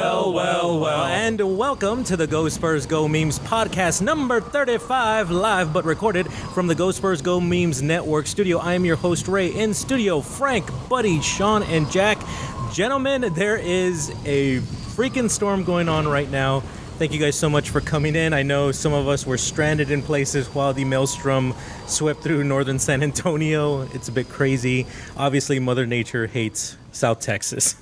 And welcome to the Go Spurs Go Memes podcast number 35, live but recorded from the Go Spurs Go Memes Network studio. I am your host, Ray. In studio, Frank, Buddy, Sean, and Jack. Gentlemen, there is a freaking storm going on right now. Thank you guys so much for coming in. I know some of us were stranded in places while the maelstrom swept through northern San Antonio. It's a bit crazy. Obviously, Mother Nature hates South Texas.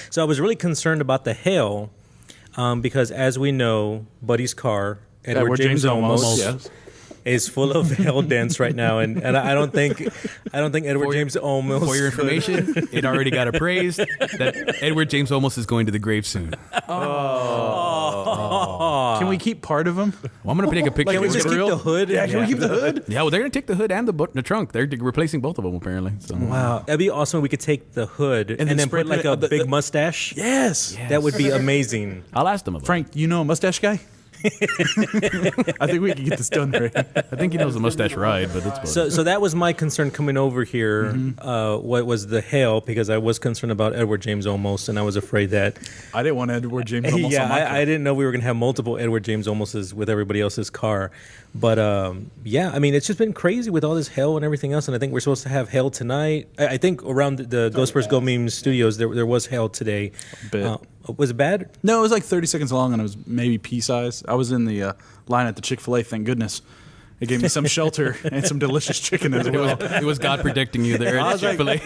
So I was really concerned about the hail because, as we know, Buddy's car, Edward James Olmos, is full of hail dents right now, and I don't think Edward James Olmos. For your information, it already got appraised that Edward James Olmos is going to the grave soon. Can we keep part of him? Well, I'm going to take a picture. Can we just keep the hood? Yeah, can we keep the hood? Yeah, well, they're going to take the hood and the trunk. They're replacing both of them, apparently. So. Wow. That'd be awesome if we could take the hood and then put like a big mustache. Yes. That would be amazing. I'll ask them about Frank, you know a mustache guy? I think we can get this done, right? I think he knows the mustache ride, but it's So that was my concern coming over here. What was the hail? Because I was concerned about Edward James Olmos, and I was afraid that I didn't want Edward James Olmos on my car. I didn't know we were going to have multiple Edward James Olmoses with everybody else's car. But yeah, I mean, it's just been crazy with all this hail and everything else. And I think we're supposed to have hail tonight. I think around the Go Spurs Go Memes studios there was hail today. A bit. Was it bad? No, it was like 30 seconds long, and it was maybe pea-size. I was in the line at the Chick-fil-A, thank goodness. It gave me some shelter and some delicious chicken as well. It was God predicting you there at Chick-fil-A.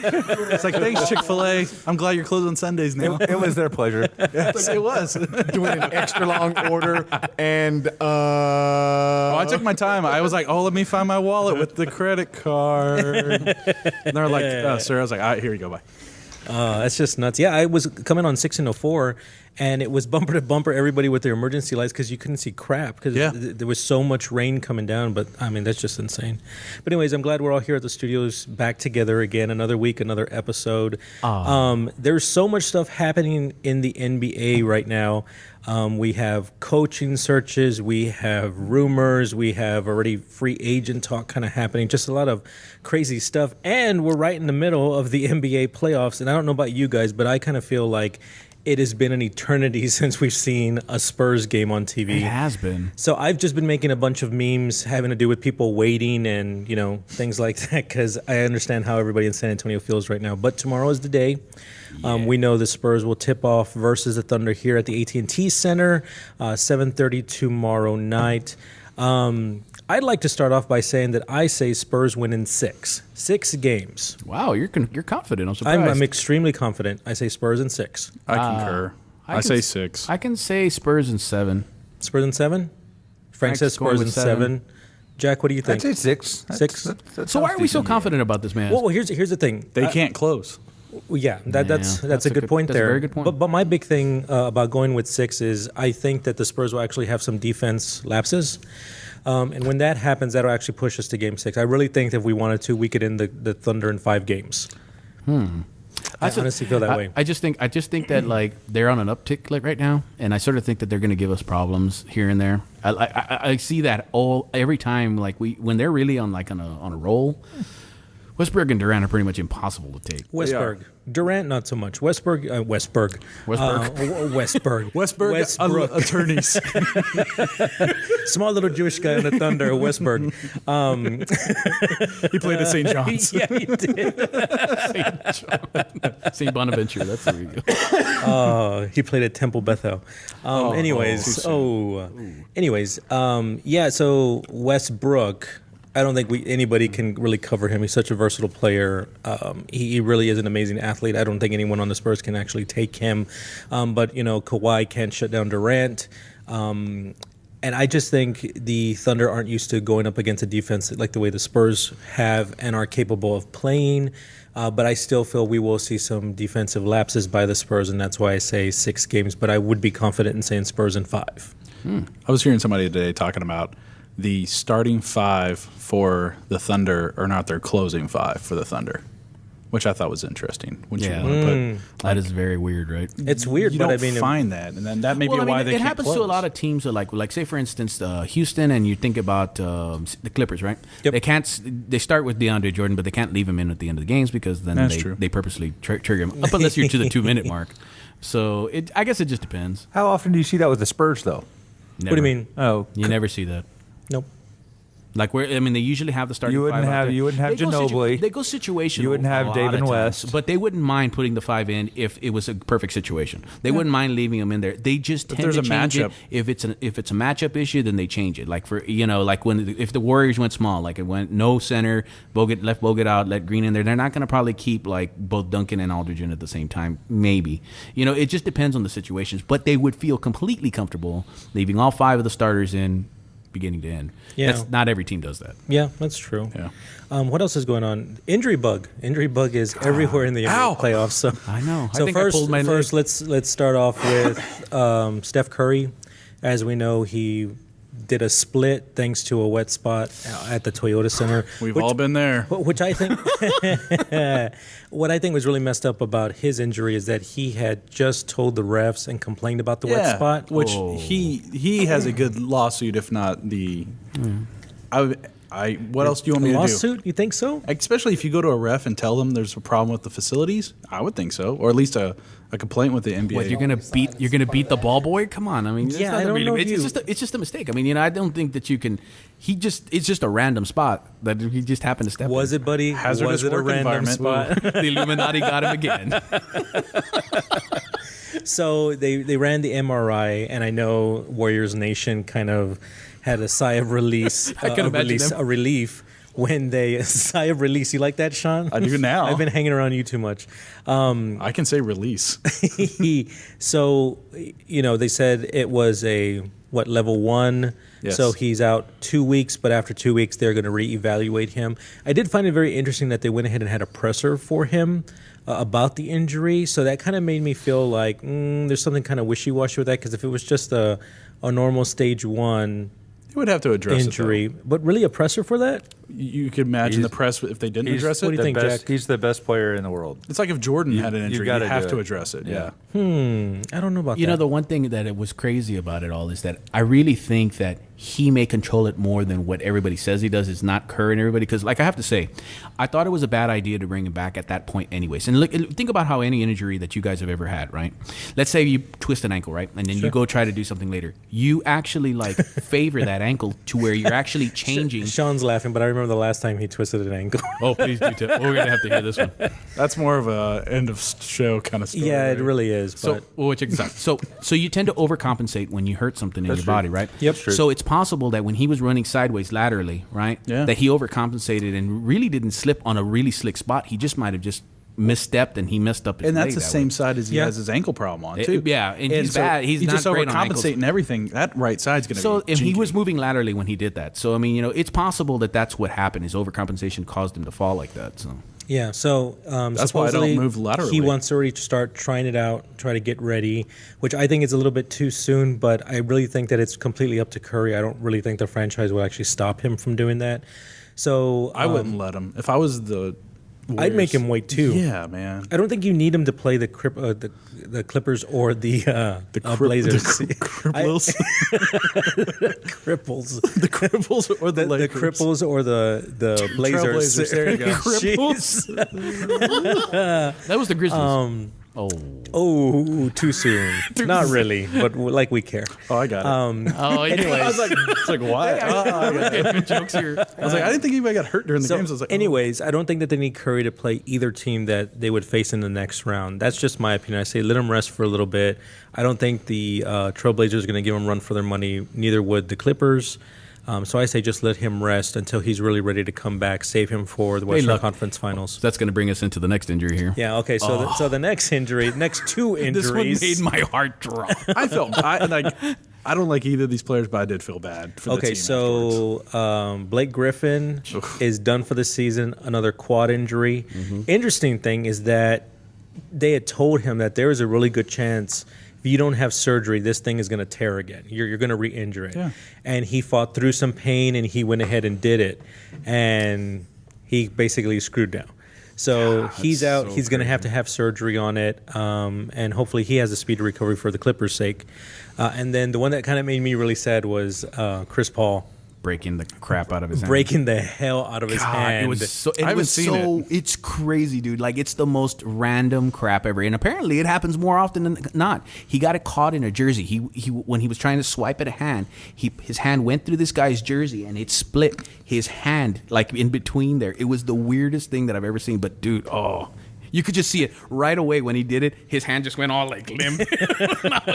It's like, thanks, Chick-fil-A. I'm glad you're closed on Sundays now. It was their pleasure. Yes, it was. Doing an extra long order, and Oh, I took my time. I was like, let me find my wallet with the credit card. And they're like, sir. I was like, all right, here you go, bye. That's just nuts. Yeah, I was coming on 6 and 04, and it was bumper to bumper, everybody with their emergency lights because you couldn't see crap because there was so much rain coming down. But, I mean, that's just insane. But anyways, I'm glad we're all here at the studios back together again. Another week, another episode. There's so much stuff happening in the NBA right now. We have coaching searches, we have rumors, we have already free agent talk kind of happening, just a lot of crazy stuff. And we're right in the middle of the NBA playoffs. And I don't know about you guys, but I kind of feel like it has been an eternity since we've seen a Spurs game on TV. It has been. So I've just been making a bunch of memes having to do with people waiting and, things like that because I understand how everybody in San Antonio feels right now. But tomorrow is the day. We know the Spurs will tip off versus the Thunder here at the AT&T Center, 7:30 tomorrow night. I'd like to start off by saying that I say Spurs win in 6 games. Wow, you're confident. I'm surprised. I'm extremely confident. I say Spurs in 6. I concur. I say 6. I can say Spurs in 7. Spurs in 7? Frank says Spurs in 7. Jack, what do you think? I'd say 6. 6? So why are we so confident about this, man? Well, here's the thing. They can't close. Well, yeah, that's a good point there. That's a very good point. But my big thing about going with 6 is I think that the Spurs will actually have some defense lapses. And when that happens, that'll actually push us to Game 6. I really think that if we wanted to, we could end the Thunder in 5 games. I honestly feel that way. I just think that like they're on an uptick like right now, and I sort of think that they're going to give us problems here and there. I see that every time like when they're really on a roll. Westberg and Durant are pretty much impossible to take. Westberg. Durant, not so much. Westberg. Westberg. Attorneys. Small little Jewish guy on the Thunder, Westberg. He played at St. John's. Yeah, he did. St. Bonaventure, that's where you go. He played at Temple Bethel. So Westbrook, I don't think anybody can really cover him. He's such a versatile player. He really is an amazing athlete. I don't think anyone on the Spurs can actually take him. But, Kawhi can't shut down Durant. And I just think the Thunder aren't used to going up against a defense like the way the Spurs have and are capable of playing. But I still feel we will see some defensive lapses by the Spurs, and that's why I say 6 games. But I would be confident in saying Spurs in 5. I was hearing somebody today talking about the starting 5 for the Thunder are not their closing 5 for the Thunder, which I thought was interesting. Wouldn't you want to put? That is very weird, right? It's weird, you but don't find that, and then that may be why they it can't happens close. to a lot of teams. That like say for instance, Houston, and you think about the Clippers, right? Yep. They can't. They start with DeAndre Jordan, but they can't leave him in at the end of the games because then they purposely trigger him up unless you're to the 2-minute mark. So I guess it just depends. How often do you see that with the Spurs, though? Never. What do you mean? Oh, You never see that. Nope. Like they usually have the starting You wouldn't five out have- there. you wouldn't have They go Ginobili. They go situational. You wouldn't have a lot David of times, West. but they wouldn't mind putting the 5 in if it was a perfect situation. They wouldn't mind leaving them in there. They just tend there's to a change matchup. it if it's a matchup issue. Then they change it. Like like if the Warriors went small, like it went no center, left Bogut out, let Green in there. They're not going to probably keep like both Duncan and Aldridge in at the same time. Maybe it just depends on the situations. But they would feel completely comfortable leaving all 5 of the starters in, beginning to end. Yeah. Not every team does that. Yeah, that's true. Yeah. What else is going on? Injury bug is everywhere in the NBA playoffs. So I know. I So think I first, pulled my first leg. let's start off with Steph Curry. As we know, he did a split thanks to a wet spot at the Toyota Center. We've all been there. Which I think, what I think was really messed up about his injury is that he had just told the refs and complained about the wet spot. Which he has a good lawsuit, if not the. What else do you want me to do? Lawsuit? You think so? Especially if you go to a ref and tell them there's a problem with the facilities, I would think so, or at least a complaint with the NBA. What, you're gonna beat the ball boy? Come on, I mean, it's Yeah, nothing I don't really, know if it's just a mistake. I mean, I don't think that you can. It's just a random spot that he just happened to step. Was in. it, buddy? Hazardous Was it a work random environment. spot? The Illuminati got him again. So they ran the MRI, and I know Warriors Nation kind of had a sigh of release, I can imagine them. a relief when they sigh of release. You like that, Sean? I do now. I've been hanging around you too much. I can say release. So they said it was level 1. Yes. So he's out 2 weeks, but after 2 weeks they're going to reevaluate him. I did find it very interesting that they went ahead and had a presser for him about the injury. So that kind of made me feel like there's something kind of wishy-washy with that, because if it was just a normal stage 1 You would have to address injury, it. but really a presser for that? You could imagine the press if they didn't address it. What do you think, best, Jack? He's the best player in the world. It's like if Jordan had an injury, you gotta have do to it. address it. Yeah. I don't know about that. The one thing that it was crazy about it all is that I really think that he may control it more than what everybody says he does. It's not Kerr and everybody, because like I have to say, I thought it was a bad idea to bring him back at that point anyways. And look, think about how any injury that you guys have ever had, right? Let's say you twist an ankle, right? And then you go try to do something later. You actually favor that ankle to where you're actually changing. Sean's laughing, but I remember the last time he twisted an ankle. Oh, please do tell. We're going to have to hear this one. That's more of a end of show kind of story. Yeah, it really is. So, But check this out. So you tend to overcompensate when you hurt something in your body, right? Yep. True. So it's possible that when he was running sideways laterally, right, Yeah. that he overcompensated and really didn't slip on a really slick spot. He just might have just misstepped and he messed up his And that's leg the that same way. side as he has his ankle problem on, too. Yeah, and he's bad. He's he not just great on ankles. overcompensating everything. That right side's going to So be and he jinky. was moving laterally when he did that. So I mean, it's possible that that's what happened. His overcompensation caused him to fall like that. So yeah, so That's why I don't supposedly move laterally. He wants already to start trying it out, try to get ready, which I think is a little bit too soon. But I really think that it's completely up to Curry. I don't really think the franchise will actually stop him from doing that. So I wouldn't let him. If I was the I'd make him wait too. Yeah, man. I don't think you need him to play the Clippers or the Blazers. Cripples. Cripples. The cripples or the The Lakers. cripples or the Blazers. Trailblazers, there you go. Jeez. that was the Grizzlies. Oh, too soon. Not really, but like we care. Oh, I got it. Anyways, I was like, it's like what? Good jokes here. I was like, I didn't think anybody got hurt during the games. I was like, anyways, I don't think that they need Curry to play either team that they would face in the next round. That's just my opinion. I say let him rest for a little bit. I don't think the Trailblazers are going to give him a run for their money. Neither would the Clippers. So I say just let him rest until he's really ready to come back. Save him for the Western Conference Finals. That's going to bring us into the next injury here. Yeah. Okay. So so the next two injuries. This one made my heart drop. I don't like either of these players, but I did feel bad for the team. Okay, so Blake Griffin is done for the season, another quad injury. Interesting thing is that they had told him that there is a really good chance if you don't have surgery, this thing is going to tear again. You're going to re-injure it. Yeah. And he fought through some pain, and he went ahead and did it. And he basically screwed down. So he's out. so He's going to have surgery on it, and hopefully he has a speedy recovery for the Clippers' sake. And then the one that kind of made me really sad was Chris Paul. breaking the crap out of his hand. breaking the hell out of his hand. It was so. I haven't seen it. It's crazy, dude. Like it's the most random crap ever, and apparently it happens more often than not. He got it caught in a jersey. He when he was trying to swipe at a hand, his hand went through this guy's jersey and it split his hand like in between there. It was the weirdest thing that I've ever seen. But dude, you could just see it right away when he did it. His hand just went all like limp.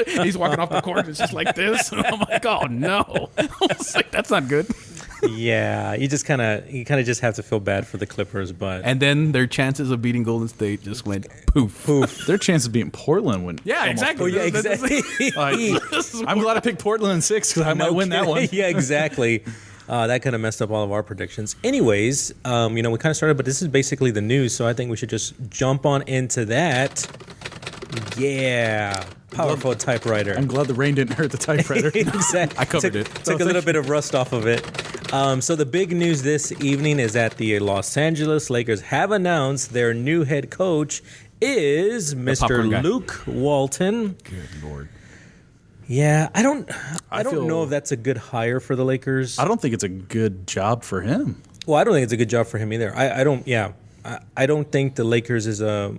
He's walking off the court. It's just like this. And I'm like, oh no! I was like, that's not good. Yeah, you kind of just have to feel bad for the Clippers, but And then their chances of beating Golden State just went poof. Their chance of beating Portland went. Yeah, almost exactly. yeah, exactly. I'm glad I picked Portland in 6 because I might win that one. Yeah, exactly. That kind of messed up all of our predictions. Anyways, we kind of started, but this is basically the news, so I think we should just jump on into that. Yeah, powerful typewriter. I'm glad the rain didn't hurt the typewriter. Exactly. I covered it. Took a little bit of rust off of it. So the big news this evening is that the Los Angeles Lakers have announced their new head coach is popcorn guy. Mr. Luke Walton. Good Lord. Yeah, I don't feel- know if that's a good hire for the Lakers. I don't think it's a good job for him. Well, I don't think it's a good job for him either. I don't. Yeah, I don't think the Lakers is a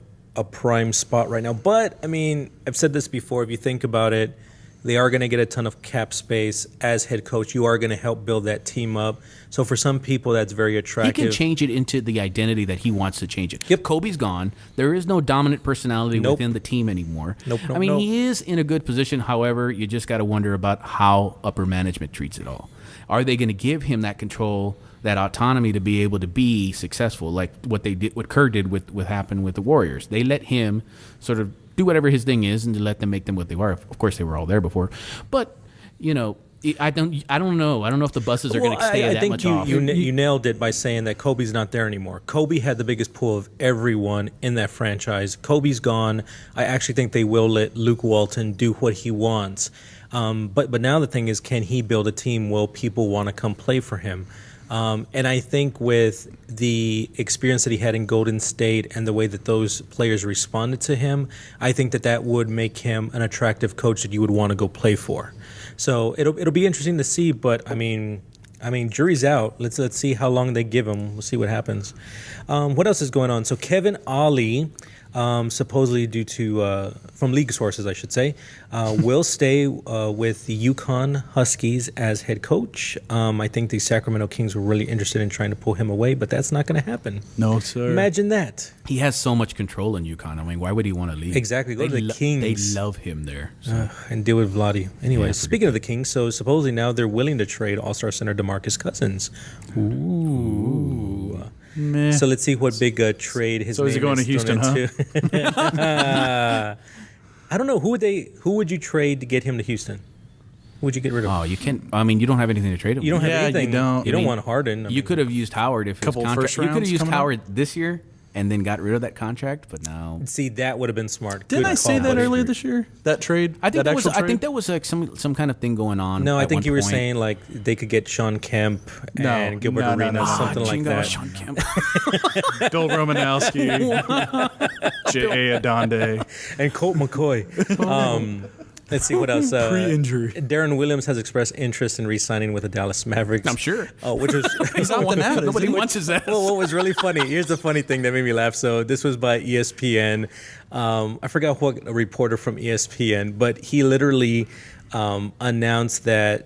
prime spot right now. But I mean, I've said this before. If you think about it, they are going to get a ton of cap space as head coach. You are going to help build that team up. So for some people, that's very He attractive. can change it into the identity that he wants to change it. Yep. Kobe's gone. There is no dominant personality Nope. within the team anymore. Nope, I mean, nope. he is in a good position. However, you just got to wonder about how upper management treats it all. Are they going to give him that control, that autonomy to be able to be successful, like what they did, what Kerr did with what happened with the Warriors? They let him sort of do whatever his thing is, and to let them make them what they were. Of course, they were all there before, but I don't know. I don't know if the buses are going to stay I that think much off. you nailed it by saying that Kobe's not there anymore. Kobe had the biggest pool of everyone in that franchise. Kobe's gone. I actually think they will let Luke Walton do what he wants. But now the thing is, can he build a team where people want to come play for him? And I think with the experience that he had in Golden State and the way that those players responded to him, I think that would make him an attractive coach that you would want to go play for. So it'll be interesting to see. But I mean, jury's out. Let's see how long they give him. We'll see what happens. What else is going on? So Kevin Ollie, supposedly due to from league sources, I should say, will stay with the UConn Huskies as head coach. I think the Sacramento Kings were really interested in trying to pull him away, but that's not going to happen. No, sir. Imagine that. He has so much control in UConn. I mean, why would he want to leave? Exactly. Go to the Kings. They love him there. So. And deal with Vladi. Anyways, Yeah, speaking of the Kings, so supposedly now they're willing to trade All-Star center DeMarcus Cousins. Ooh. Meh. So let's see what big trade his So is he name going to Houston, thrown into. I don't know. Who would you trade to get him to Houston? Who would you get rid of? Oh, you can't. I mean, you don't have anything to trade him. You don't with. have Yeah, anything. you don't. You I don't mean, want Harden. You could have used Howard if his Couple contract. first You could have rounds used coming up. Howard this year and then got rid of that contract. But now, see that would have been smart. Didn't Good I say call, that buddy. earlier this year? That trade? I think that that was. actual I think trade? that was like some kind of thing going on. No, I at think one you were point. saying like they could get Sean Kemp No, and Gilbert no, no, Arenas, no, no. something like Chingo that. Sean Kemp. Bill Romanowski, J.A. Adonde. And Colt McCoy. Let's see what else. Pre-injury. Darren Williams has expressed interest in re-signing with the Dallas Mavericks. I'm sure. Which was He's not one out. Nobody wants his ass. Well, what was really funny, here's the funny thing that made me laugh. So this was by ESPN. I forgot what reporter from ESPN, but he literally announced that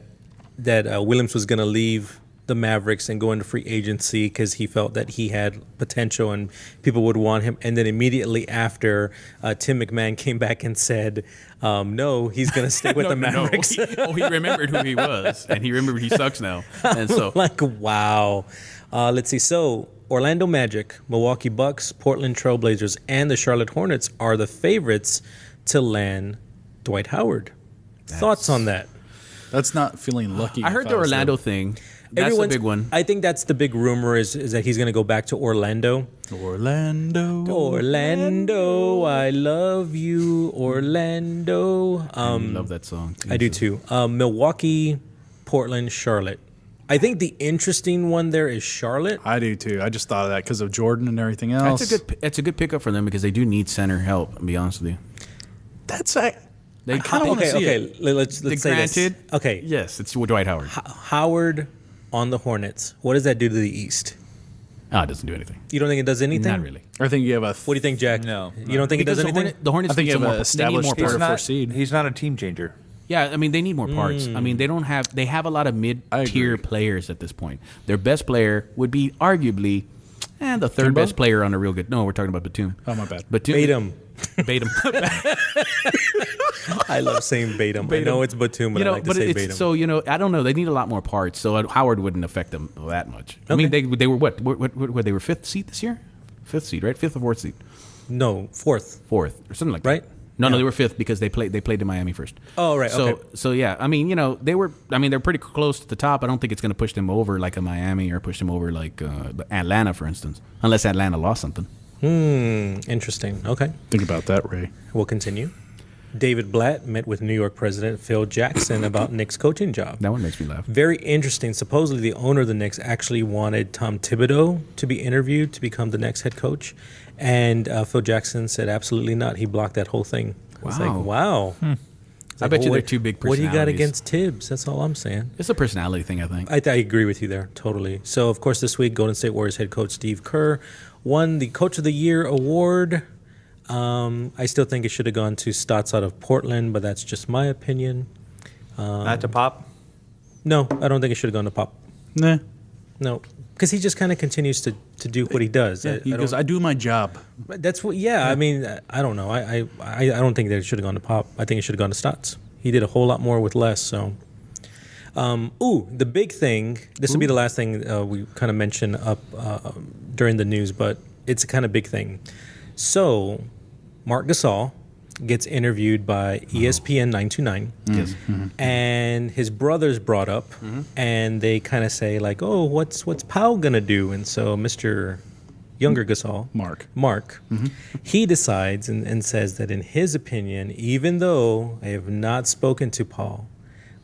Williams was going to leave the Mavericks and go into free agency because he felt that he had potential and people would want him. And then immediately after, Tim McMahon came back and said, no, he's going to stay with the Mavericks. He remembered who he was, and he remembered he sucks now. And so, Like, wow. Let's see. So Orlando Magic, Milwaukee Bucks, Portland Trailblazers, and the Charlotte Hornets are the favorites to land Dwight Howard. Thoughts on that? That's not feeling lucky. I heard the Orlando thing. That's a big one. I think that's the big rumor is that he's going to go back to Orlando. Orlando, I love you, Orlando. I love that song. I do too. Milwaukee, Portland, Charlotte. I think the interesting one there is Charlotte. I do too. I just thought of that because of Jordan and everything else. That's a good pickup for them because they do need center help. I'll be honest with you. That's I They kind of want to see it. Let's say granted. this. Okay, Yes, it's Dwight Howard. Howard, on the Hornets, what does that do to the East? Oh, it doesn't do anything. You don't think it does anything? Not really. I think you have a. What do you think, Jack? No. You don't think Because it does anything? The Hornets I think need you some have more. an They need more established third or parts. fourth seed. He's not a team changer. Yeah, I mean they need more parts. I mean they don't have. They have a lot of mid-tier players at this point. Their best player would be arguably, the third Kimbo? best player on a real good. No, we're talking about Batum. Oh, my bad. Batum. Batum. Batum. I love saying Batum. I know it's Batum, but I like to say Batum. So I don't know. They need a lot more parts. So Howard wouldn't affect them that much. I mean they were what they were fifth seed this year, fifth seed, right? Fifth or fourth seed? No, fourth. Fourth or something like Right? that. No, they were fifth because they played in Miami first. Oh, right, okay. So yeah, I mean, they're pretty close to the top. I don't think it's going to push them over like a Miami or push them over like Atlanta, for instance, unless Atlanta lost something. Interesting. Okay. Think about that, Ray. We'll continue. David Blatt met with New York President Phil Jackson about Knicks' coaching job. That one makes me laugh. Very interesting. Supposedly, the owner of the Knicks actually wanted Tom Thibodeau to be interviewed to become the next head coach. And Phil Jackson said absolutely not. He blocked that whole thing. It's like, wow. It's I like, bet you well, they're two big What do you got personalities. against Tibbs? That's all I'm saying. It's a personality thing, I think. I agree with you there, totally. So, of course, this week, Golden State Warriors head coach Steve Kerr won the Coach of the Year award. I still think it should have gone to Stotts out of Portland, but that's just my opinion. Not to Pop. No, I don't think it should have gone to Pop. Nah. No, because he just kind of continues to do what he does. Yeah, he goes, I do my job. That's what. Yeah, I mean, I don't know. I don't think that it should have gone to Pop. I think it should have gone to Stotts. He did a whole lot more with less. So, the big thing. This will be the last thing we kind of mention up during the news, but it's a kind of big thing. So, Marc Gasol gets interviewed by ESPN 929. Yes. And his brother's brought up, and they kind of say like, "Oh, what's Powell gonna do?" And so Mr. Younger Gasol, Mark, he decides and says that in his opinion, even though I have not spoken to Paul,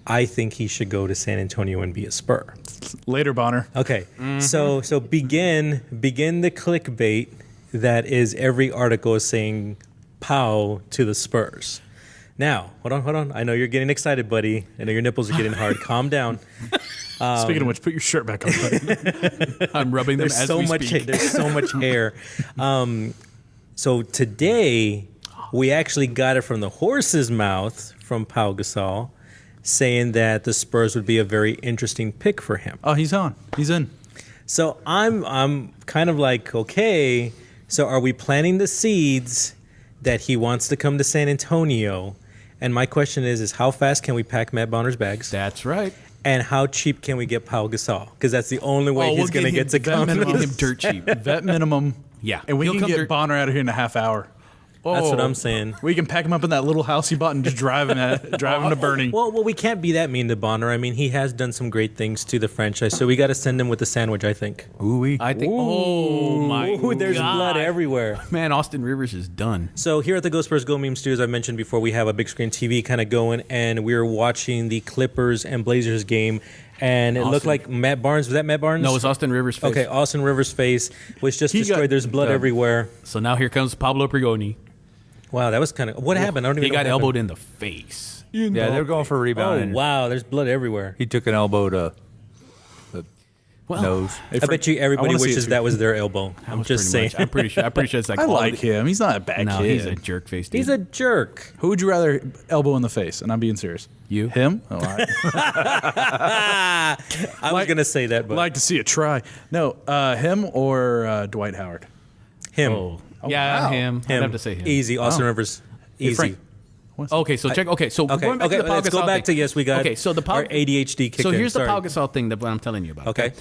I think he should go to San Antonio and be a Spur. Later, Bonner. Okay, so begin the clickbait that is every article is saying Powell to the Spurs. Now, hold on. I know you're getting excited, buddy. I know your nipples are getting hard. Calm down. Speaking of which, put your shirt back on, buddy. I'm rubbing them as we speak. There's so much hair. So today, we actually got it from the horse's mouth from Pau Gasol, saying that the Spurs would be a very interesting pick for him. Oh, he's on. He's in. So I'm kind of like, okay, so are we planting the seeds that he wants to come to San Antonio? And my question is how fast can we pack Matt Bonner's bags? That's right. And how cheap can we get Pau Gasol? Because that's the only way he's going to get to come. We'll get him dirt cheap. Vet minimum. Yeah. And we He'll can come get dirt- Bonner out of here in a half hour. That's what I'm saying. We can pack him up in that little house he bought and just drive him to Bernie. Well, we can't be that mean to Bonner. I mean, he has done some great things to the franchise, so we got to send him with the sandwich, I think. Ooh-wee. I think. Oh my Ooh, there's God. blood everywhere. Man, Austin Rivers is done. So here at the Go Spurs Go Meme Studios, I mentioned before, we have a big screen TV kind of going, and we were watching the Clippers and Blazers game, and it looked like Matt Barnes. Was that Matt Barnes? No, it's Austin Rivers' face. Okay, Austin Rivers' face was just He destroyed. got- There's blood everywhere. So now here comes Pablo Prigoni. Wow, that was kind of... What happened? I don't even He know got what happened. elbowed in the face. Yeah, they were going for a rebound. Oh, and wow, there's blood everywhere. He took an elbow to the Well, nose. I bet you everybody wanna see wishes it too. that was their elbow. I'm just saying. I'm pretty sure it's like I all like the- him. He's not a bad No, kid. he's a jerk face. Dude. He's a jerk. Who would you rather elbow in the face? And I'm being serious. You? Him? Oh, I I was going to say that, but like to see it try. No, him or Dwight Howard? him. Oh, yeah, wow. him. I'd Him. have to say him. Easy. Austin Rivers. Easy. Frank. Okay, so check. Okay, so Okay, going back to the Pau let's go Gasol back to, thing. yes, we got Okay, so the Pau, our ADHD kick So in. here's the Sorry. Pau Gasol thing that I'm telling you about. Okay.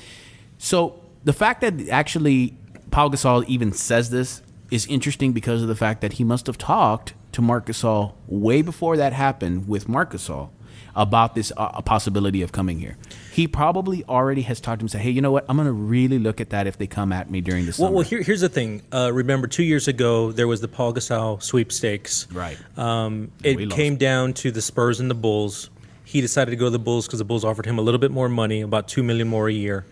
So the fact that actually Pau Gasol even says this is interesting because of the fact that he must have talked to Marc Gasol way before that happened with Marc Gasol about this possibility of coming here. He probably already has talked to him and said, hey, you know what? I'm going to really look at that if they come at me during the summer. Well, here's the thing. Remember, 2 years ago, there was the Paul Gasol sweepstakes. Right. It we lost. came down to the Spurs and the Bulls. He decided to go to the Bulls because the Bulls offered him a little bit more money, about $2 million more a year.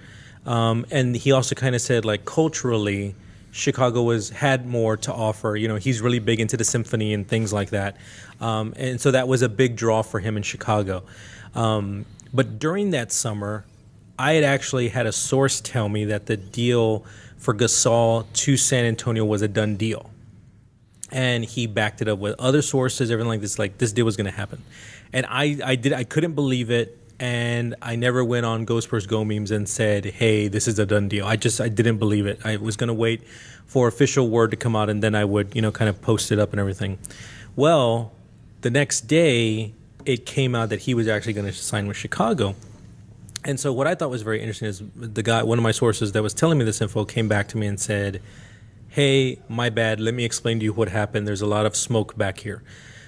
And he also kind of said, like, culturally, Chicago had more to offer. You know, he's really big into the symphony and things like that. And so that was a big draw for him in Chicago. But during that summer, I had actually had a source tell me that the deal for Gasol to San Antonio was a done deal. And he backed it up with other sources, everything like this deal was going to happen. And I couldn't believe it. And I never went on Go Spurs Go memes and said, hey, this is a done deal. I didn't believe it. I was going to wait for official word to come out, and then I would, kind of post it up and everything. Well, the next day, it came out that he was actually going to sign with Chicago. And so what I thought was very interesting is one of my sources that was telling me this info came back to me and said, hey, my bad, let me explain to you what happened. There's a lot of smoke back here.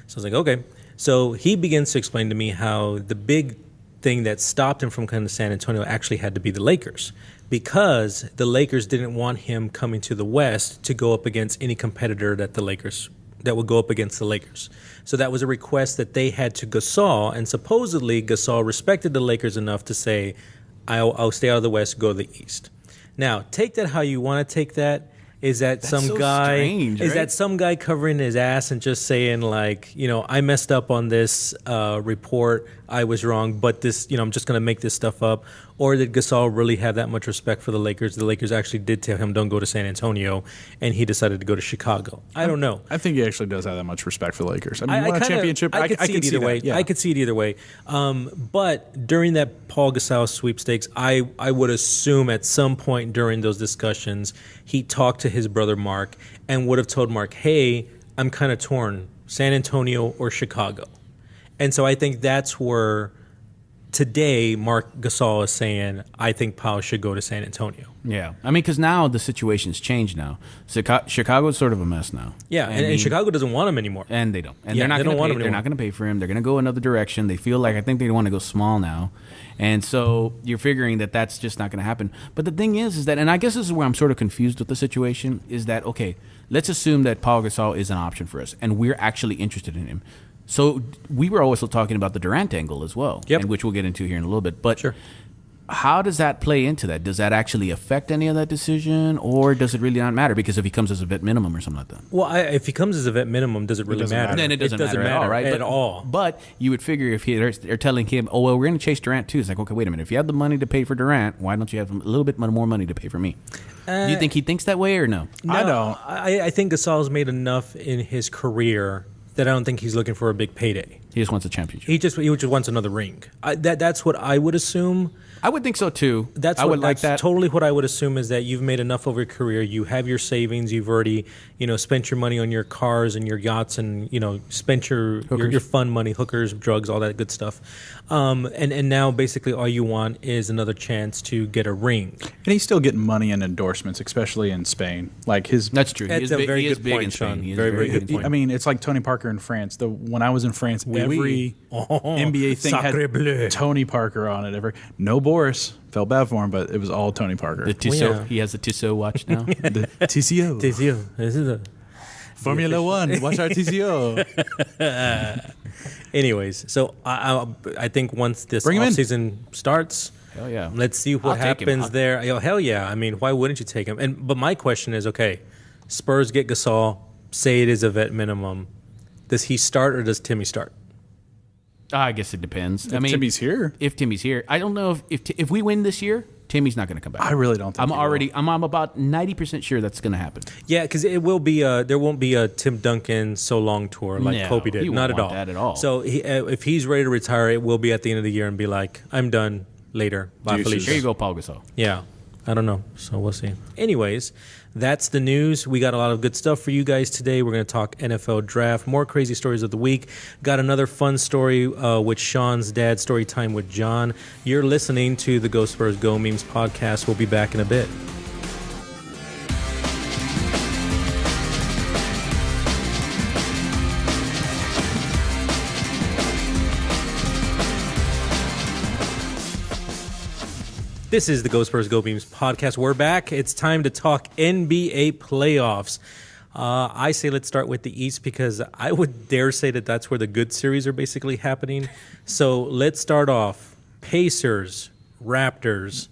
So I was like, okay. So he begins to explain to me how the big thing that stopped him from coming to San Antonio actually had to be the Lakers, because the Lakers didn't want him coming to the West to go up against any competitor that would go up against the Lakers. So that was a request that they had to Gasol, and supposedly Gasol respected the Lakers enough to say, I'll stay out of the West, go to the East. Now, take that how you want to take that. Is that That's some so guy? strange, Is right? that some guy covering his ass and just saying like, I messed up on this report. I was wrong, but this, I'm just going to make this stuff up. Or did Gasol really have that much respect for the Lakers? The Lakers actually did tell him, don't go to San Antonio, and he decided to go to Chicago. I don't know. I think he actually does have that much respect for the Lakers. I mean, I won a championship. I could see it either way. Yeah. I could see it either way. But during that Paul Gasol sweepstakes, I would assume at some point during those discussions, he talked to his brother Mark and would have told Mark, hey, I'm kind of torn, San Antonio or Chicago. And so I think that's where today Mark Gasol is saying, I think Paul should go to San Antonio. Yeah. I mean, because now the situation's changed now. Chicago's sort of a mess now. Yeah, and Chicago doesn't want him anymore. And they don't. And Yeah, they're not they going don't want to him pay. They're anymore. not going to pay for him. They're going to go another direction. They feel like, I think they want to go small now. And so you're figuring that that's just not going to happen. But the thing is that, and I guess this is where I'm sort of confused with the situation, is that, okay, let's assume that Paul Gasol is an option for us, and we're actually interested in him. So we were also talking about the Durant angle as well, Yep. and which we'll get into here in a little bit. But Sure. how does that play into that? Does that actually affect any of that decision, or does it really not matter? Because if he comes as a vet minimum or something like that. Well, if he comes as a vet minimum, does it really doesn't matter? matter. Then it doesn't matter at all, right? At all. But you would figure if they're telling him, oh, well, we're going to chase Durant too. It's like, okay, wait a minute. If you have the money to pay for Durant, why don't you have a little bit more money to pay for me? Do you think he thinks that way or no? I don't. I think Gasol's made enough in his career that I don't think he's looking for a big payday. He just wants a championship. He just wants another ring. That's what I would assume. I would think so too. That's I would like that. Totally what I would assume is that you've made enough over your career. You have your savings. You've already, spent your money on your cars and your yachts, and spent your fun money, hookers, drugs, all that good stuff. And now basically all you want is another chance to get a ring. And he's still getting money and endorsements, especially in Spain. Like his. That's true. That's he a very he is good big point, in Spain. Sean. He is Very, very big good in point. I mean, it's like Tony Parker in France. When I was in France, every oui. NBA thing Sacre had bleu. Tony Parker on it. No Boris. Felt bad for him, but it was all Tony Parker. The Tissot. Yeah. He has a Tissot watch now. The TCO. This is a. Formula One. Watch our TCO. Anyways, so I think once this Bring him in. offseason starts, Hell yeah. let's see what I'll take him. happens there. Hell yeah! I mean, why wouldn't you take him? But my question is, okay, Spurs get Gasol. Say it is a vet minimum. Does he start or does Timmy start? I guess it depends. I mean, Timmy's here. If Timmy's here, I don't know if we win this year, Timmy's not going to come back. I really don't think I'm about 90% sure that's going to happen. Yeah, because it will be there won't be a Tim Duncan so long tour like No, Kobe did. he won't Not at want all. that at all. So if he's ready to retire, it will be at the end of the year and be like, I'm done. Later. Bye, Deuces. Felicia. Here you go, Paul Gasol. Yeah, I don't know. So we'll see. Anyways, that's the news. We got a lot of good stuff for you guys today. We're going to talk NFL draft, more crazy stories of the week. Got another fun story with Sean's dad, story time with John. You're listening to the Go Spurs Go Memes podcast. We'll be back in a bit. This is the Go Spurs Go Beams podcast. We're back. It's time to talk NBA playoffs. I say let's start with the East because I would dare say that that's where the good series are basically happening. So let's start off. Pacers, Raptors,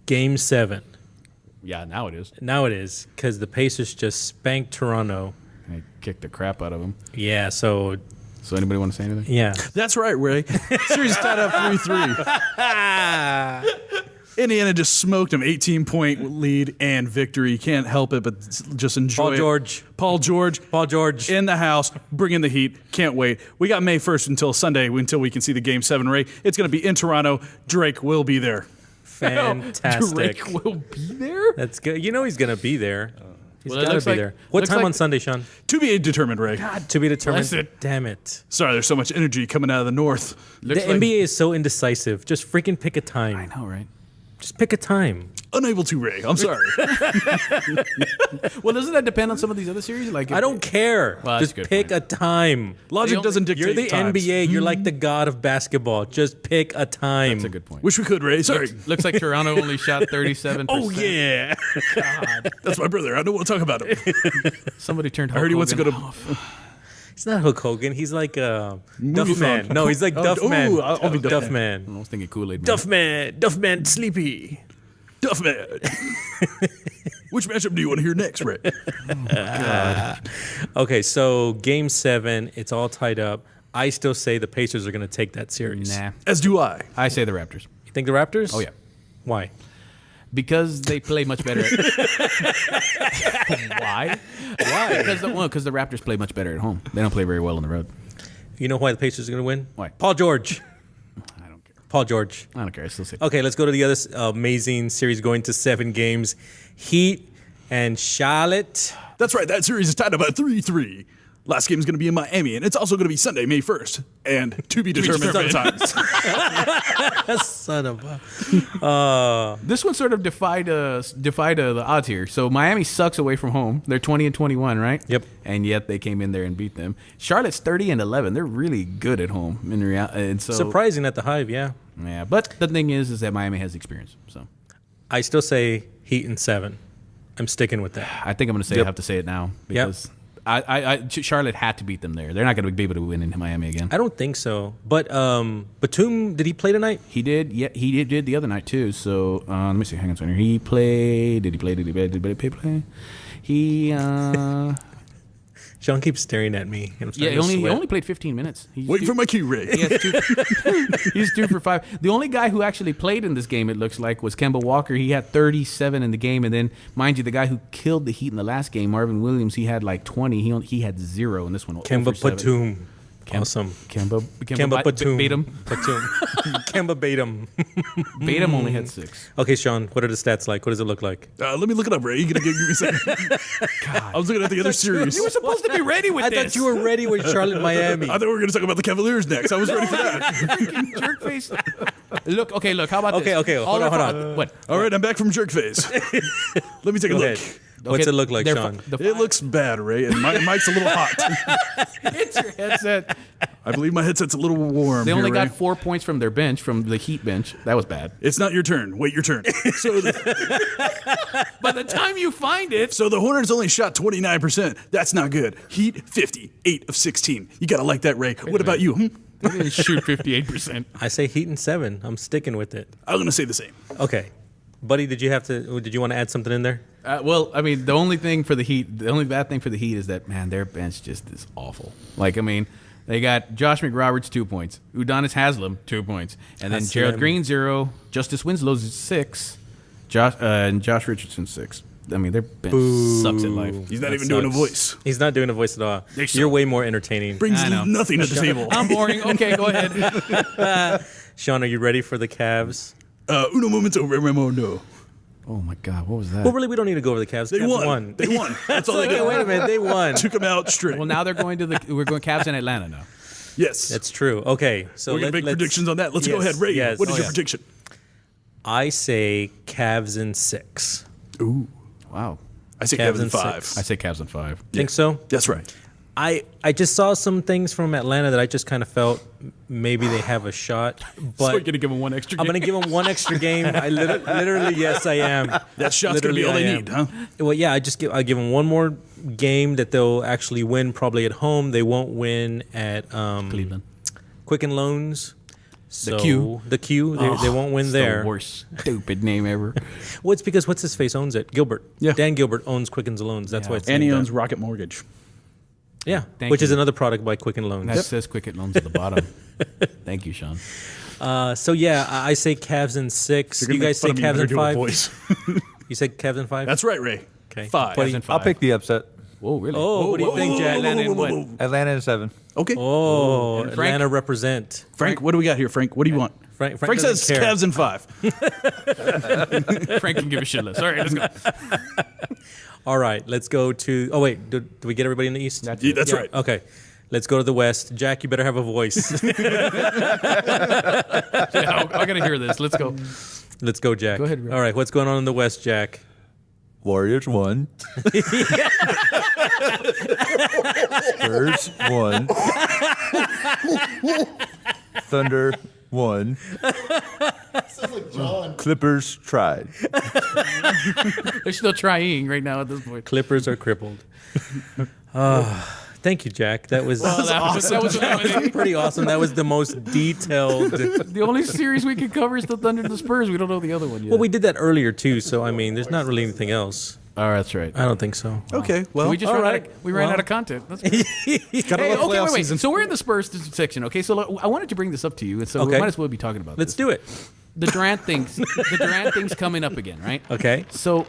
Game 7. Yeah, now it is. Now it is because the Pacers just spanked Toronto. I kicked the crap out of him. Yeah, so Anybody want to say anything? yeah. That's right, Ray. Series tied up 3-3. Indiana just smoked them, 18-point lead and victory. Can't help it, but just enjoy it. Paul George in the house, bringing the heat. Can't wait. We got May 1st until Sunday, until we can see the Game 7, Ray. It's going to be in Toronto. Drake will be there. Fantastic. Drake will be there? That's good. You know he's going to be there. He's Well, it got to looks be like- there. What looks time like- on Sunday, Sean? To be determined, Ray. To be determined. Bless it. Damn it. Sorry, there's so much energy coming out of the north. Looks The like- NBA is so indecisive. Just freaking pick a time. I know, right? Just pick a time. Unable to, Ray. I'm sorry. Well, doesn't that depend on some of these other series? Like, I don't care. Well, that's Just a good pick point. a time. Logic doesn't dictate You're the times. NBA. You're like the god of basketball. Just pick a time. That's a good point. Wish we could, Ray. Sorry. Looks like Toronto only shot 37%. Oh, yeah. That's my brother. I don't want to talk about him. Somebody turned. I heard he wants to go to... He's not Hulk Hogan. He's like Duff Movie Man. phone. No, he's like Duff Man. ooh, I'll be Duff Duff Man. Man. I was thinking Kool-Aid. Duff Man, Sleepy. Duff Man. Which matchup do you want to hear next, Ray? Okay, so Game 7, it's all tied up. I still say the Pacers are going to take that series. Nah, As do I. I say the Raptors. You think the Raptors? Oh yeah, Why? because they play much better. Why? Because the Raptors play much better at home. They don't play very well on the road. You know why the Pacers are going to win? Why? Paul George. I don't care. Paul George. I don't care. I still say. Okay, let's go to the other amazing series going to 7 games. Heat and Charlotte. That's right. That series is tied up at 3-3. Last game is going to be in Miami, and it's also going to be Sunday, May 1st. And to be determined sometimes. Son of a... This one sort of defied the odds here. So Miami sucks away from home. They're 20-21, right? Yep. And yet they came in there and beat them. Charlotte's 30-11. They're really good at home in reality. And so Surprising at the Hive, yeah. yeah. But the thing is that Miami has experience. So I still say Heat in 7. I'm sticking with that. I think I'm going to say Yep. I have to say it now because Charlotte had to beat them there. They're not going to be able to win in Miami again. I don't think so. But Batum, did he play tonight? He did. Yeah, he did the other night too. So let me see. Hang on a second. He played. Did he play? He Sean keeps staring at me. And I'm yeah. starting to He sweat. only played 15 minutes. Wait for my cue, Ray. He has 2. He's 2 for 5. The only guy who actually played in this game, it looks like, was Kemba Walker. He had 37 in the game, and then, mind you, the guy who killed the Heat in the last game, Marvin Williams, he had like 20. He had 0 in this one. 0 Kemba for 7. Batum. Awesome. Kemba Batum. Batum. Batum. Kemba Batum. Batum only had 6. Okay, Sean, what are the stats like? What does it look like? Let me look it up, Ray. You going to give me a second? I was looking at the other series. You were supposed to be ready with I this. thought you were ready with Charlotte, Miami. I thought we were going to talk about the Cavaliers next. I was ready for that. Jerk face. Look. How about this? Okay, hold on. What? All right, I'm back from jerk phase. Let me take a Go look. ahead. What's it look like, They're Sean? It looks bad, Ray, and my mic's a little hot. It's your headset. I believe my headset's a little warm. They only here, Ray. got 4 points from their bench, from the Heat bench. That was bad. It's not your turn. Wait your turn. So By the time you find it, So the Hornets only shot 29%. That's not good. Heat 50, 8 of 16. You gotta like that, Ray. What about you? they didn't shoot 58%. I say Heat in 7. I'm sticking with it. I'm gonna say the same. Okay. Buddy, did you want to add something in there? Well, I mean, the only bad thing for the Heat is that, man, their bench just is awful. Like, I mean, they got Josh McRoberts 2 points, Udonis Haslem 2 points, and then Gerald Haslem. Green 0, Justice Winslow's 6, and Josh Richardson 6. I mean, their bench sucks at life. He's not That even doing a sucks. voice. He's not doing a voice at all. They You're suck. way more entertaining. Brings I know. nothing to the table. I'm boring. Okay, go ahead. Sean, are you ready for the Cavs? Uno momento, Raimondo. Oh my God, what was that? Well, really, we don't need to go over the Cavs. They Cavs won. They won. That's all they Okay, got. wait a minute. They won. Took them out straight. Well, now we're going Cavs in Atlanta now. Yes. That's true. Okay, so We're going to make let's- predictions on that. Let's go yes, ahead. Ray, yes. what is Oh, your yeah. prediction? I say Cavs in 6. Ooh. Wow. I say Cavs Cavs in in 5. 6. I say Cavs in 5. Think so? That's right. I just saw some things from Atlanta that I just kind of felt maybe they have a shot, So you're but gonna give them one extra. I'm going to give them one extra game. I literally, yes, I am. That shot's going to be all Literally, they I need, am. huh? Well, yeah, I give them one more game that they'll actually win, probably at home. They won't win at Cleveland. Quicken Loans. So, Q. The Q. They won't win It's there. the worst stupid name ever. Well, it's because what's his face owns it? Gilbert. Yeah. Dan Gilbert owns Quicken Loans. That's why it's And he named owns that. Rocket Mortgage. Yeah, Thank which is you. another product by Quicken Loans. That says Quicket Loans at the bottom. Thank you, Sean. So yeah, I say Cavs in 6. You're gonna You make guys say fun of me when Cavs I in do a 5. voice. You said Cavs in 5. That's right, Ray. Okay. 5. What do you- Cavs in I'll 5. pick the upset. Whoa, really? Oh, what do you think, Jack? Atlanta in what? Atlanta in 7. Okay. Oh, And Frank? Atlanta represent. Frank, what do we got here, Frank? What do you want? Frank Frank says doesn't care. Cavs in 5. Frank can give a shit less. All right, let's go. All right, let's go to. Oh wait, do we get everybody in the East? Yeah, that's right. Okay, let's go to the West. Jack, you better have a voice. Yeah, I gotta hear this. Let's go. Let's go, Jack. Go ahead, Rick. All right, what's going on in the West, Jack? Warriors 1. Spurs 1. Thunder 1. Sounds like John. Clippers tried. They're still trying right now at this point. Clippers are crippled. Thank you, Jack. That was That was pretty awesome. That was the most detailed. the only series we can cover is the Thunder and the Spurs. We don't know the other one yet. Well, we did that earlier too, so I mean, there's not really anything else. Oh, that's right. I don't think so. Okay, well, We just all ran, right. ran out of content. That's great. gotta Hey, love okay, playoff wait. season. So we're in the Spurs section. Okay, so I wanted to bring this up to you, and so we Okay. might as well be talking about Let's this. do it. The Durant things. The Durant thing's coming up again, right? Okay. So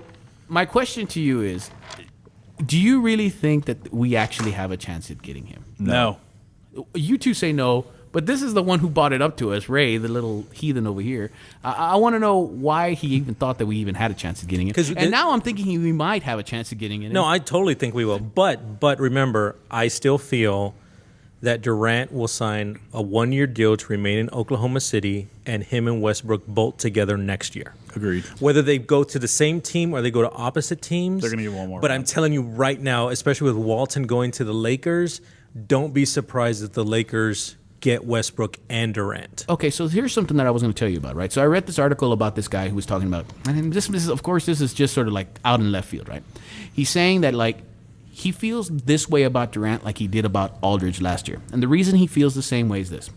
my question to you is, do you really think that we actually have a chance at getting him? no. You two say no, but this is the one who brought it up to us, Ray, the little heathen over here. I want to know why he even thought that we even had a chance of getting him. 'Cause And now I'm thinking we might have a chance of getting it. No, I totally think we will. But remember, I still feel that Durant will sign a 1-year deal to remain in Oklahoma City, and him and Westbrook bolt together next year. Agreed. Whether they go to the same team or they go to opposite teams, They're gonna get one more But round. I'm telling you right now, especially with Walton going to the Lakers, don't be surprised if the Lakers get Westbrook and Durant. Okay, so here's something that I was going to tell you about, right? So I read this article about this guy who was talking about, and this is, of course, this is just sort of like out in left field, right? He's saying that, like, he feels this way about Durant like he did about Aldridge last year. And the reason he feels the same way is this.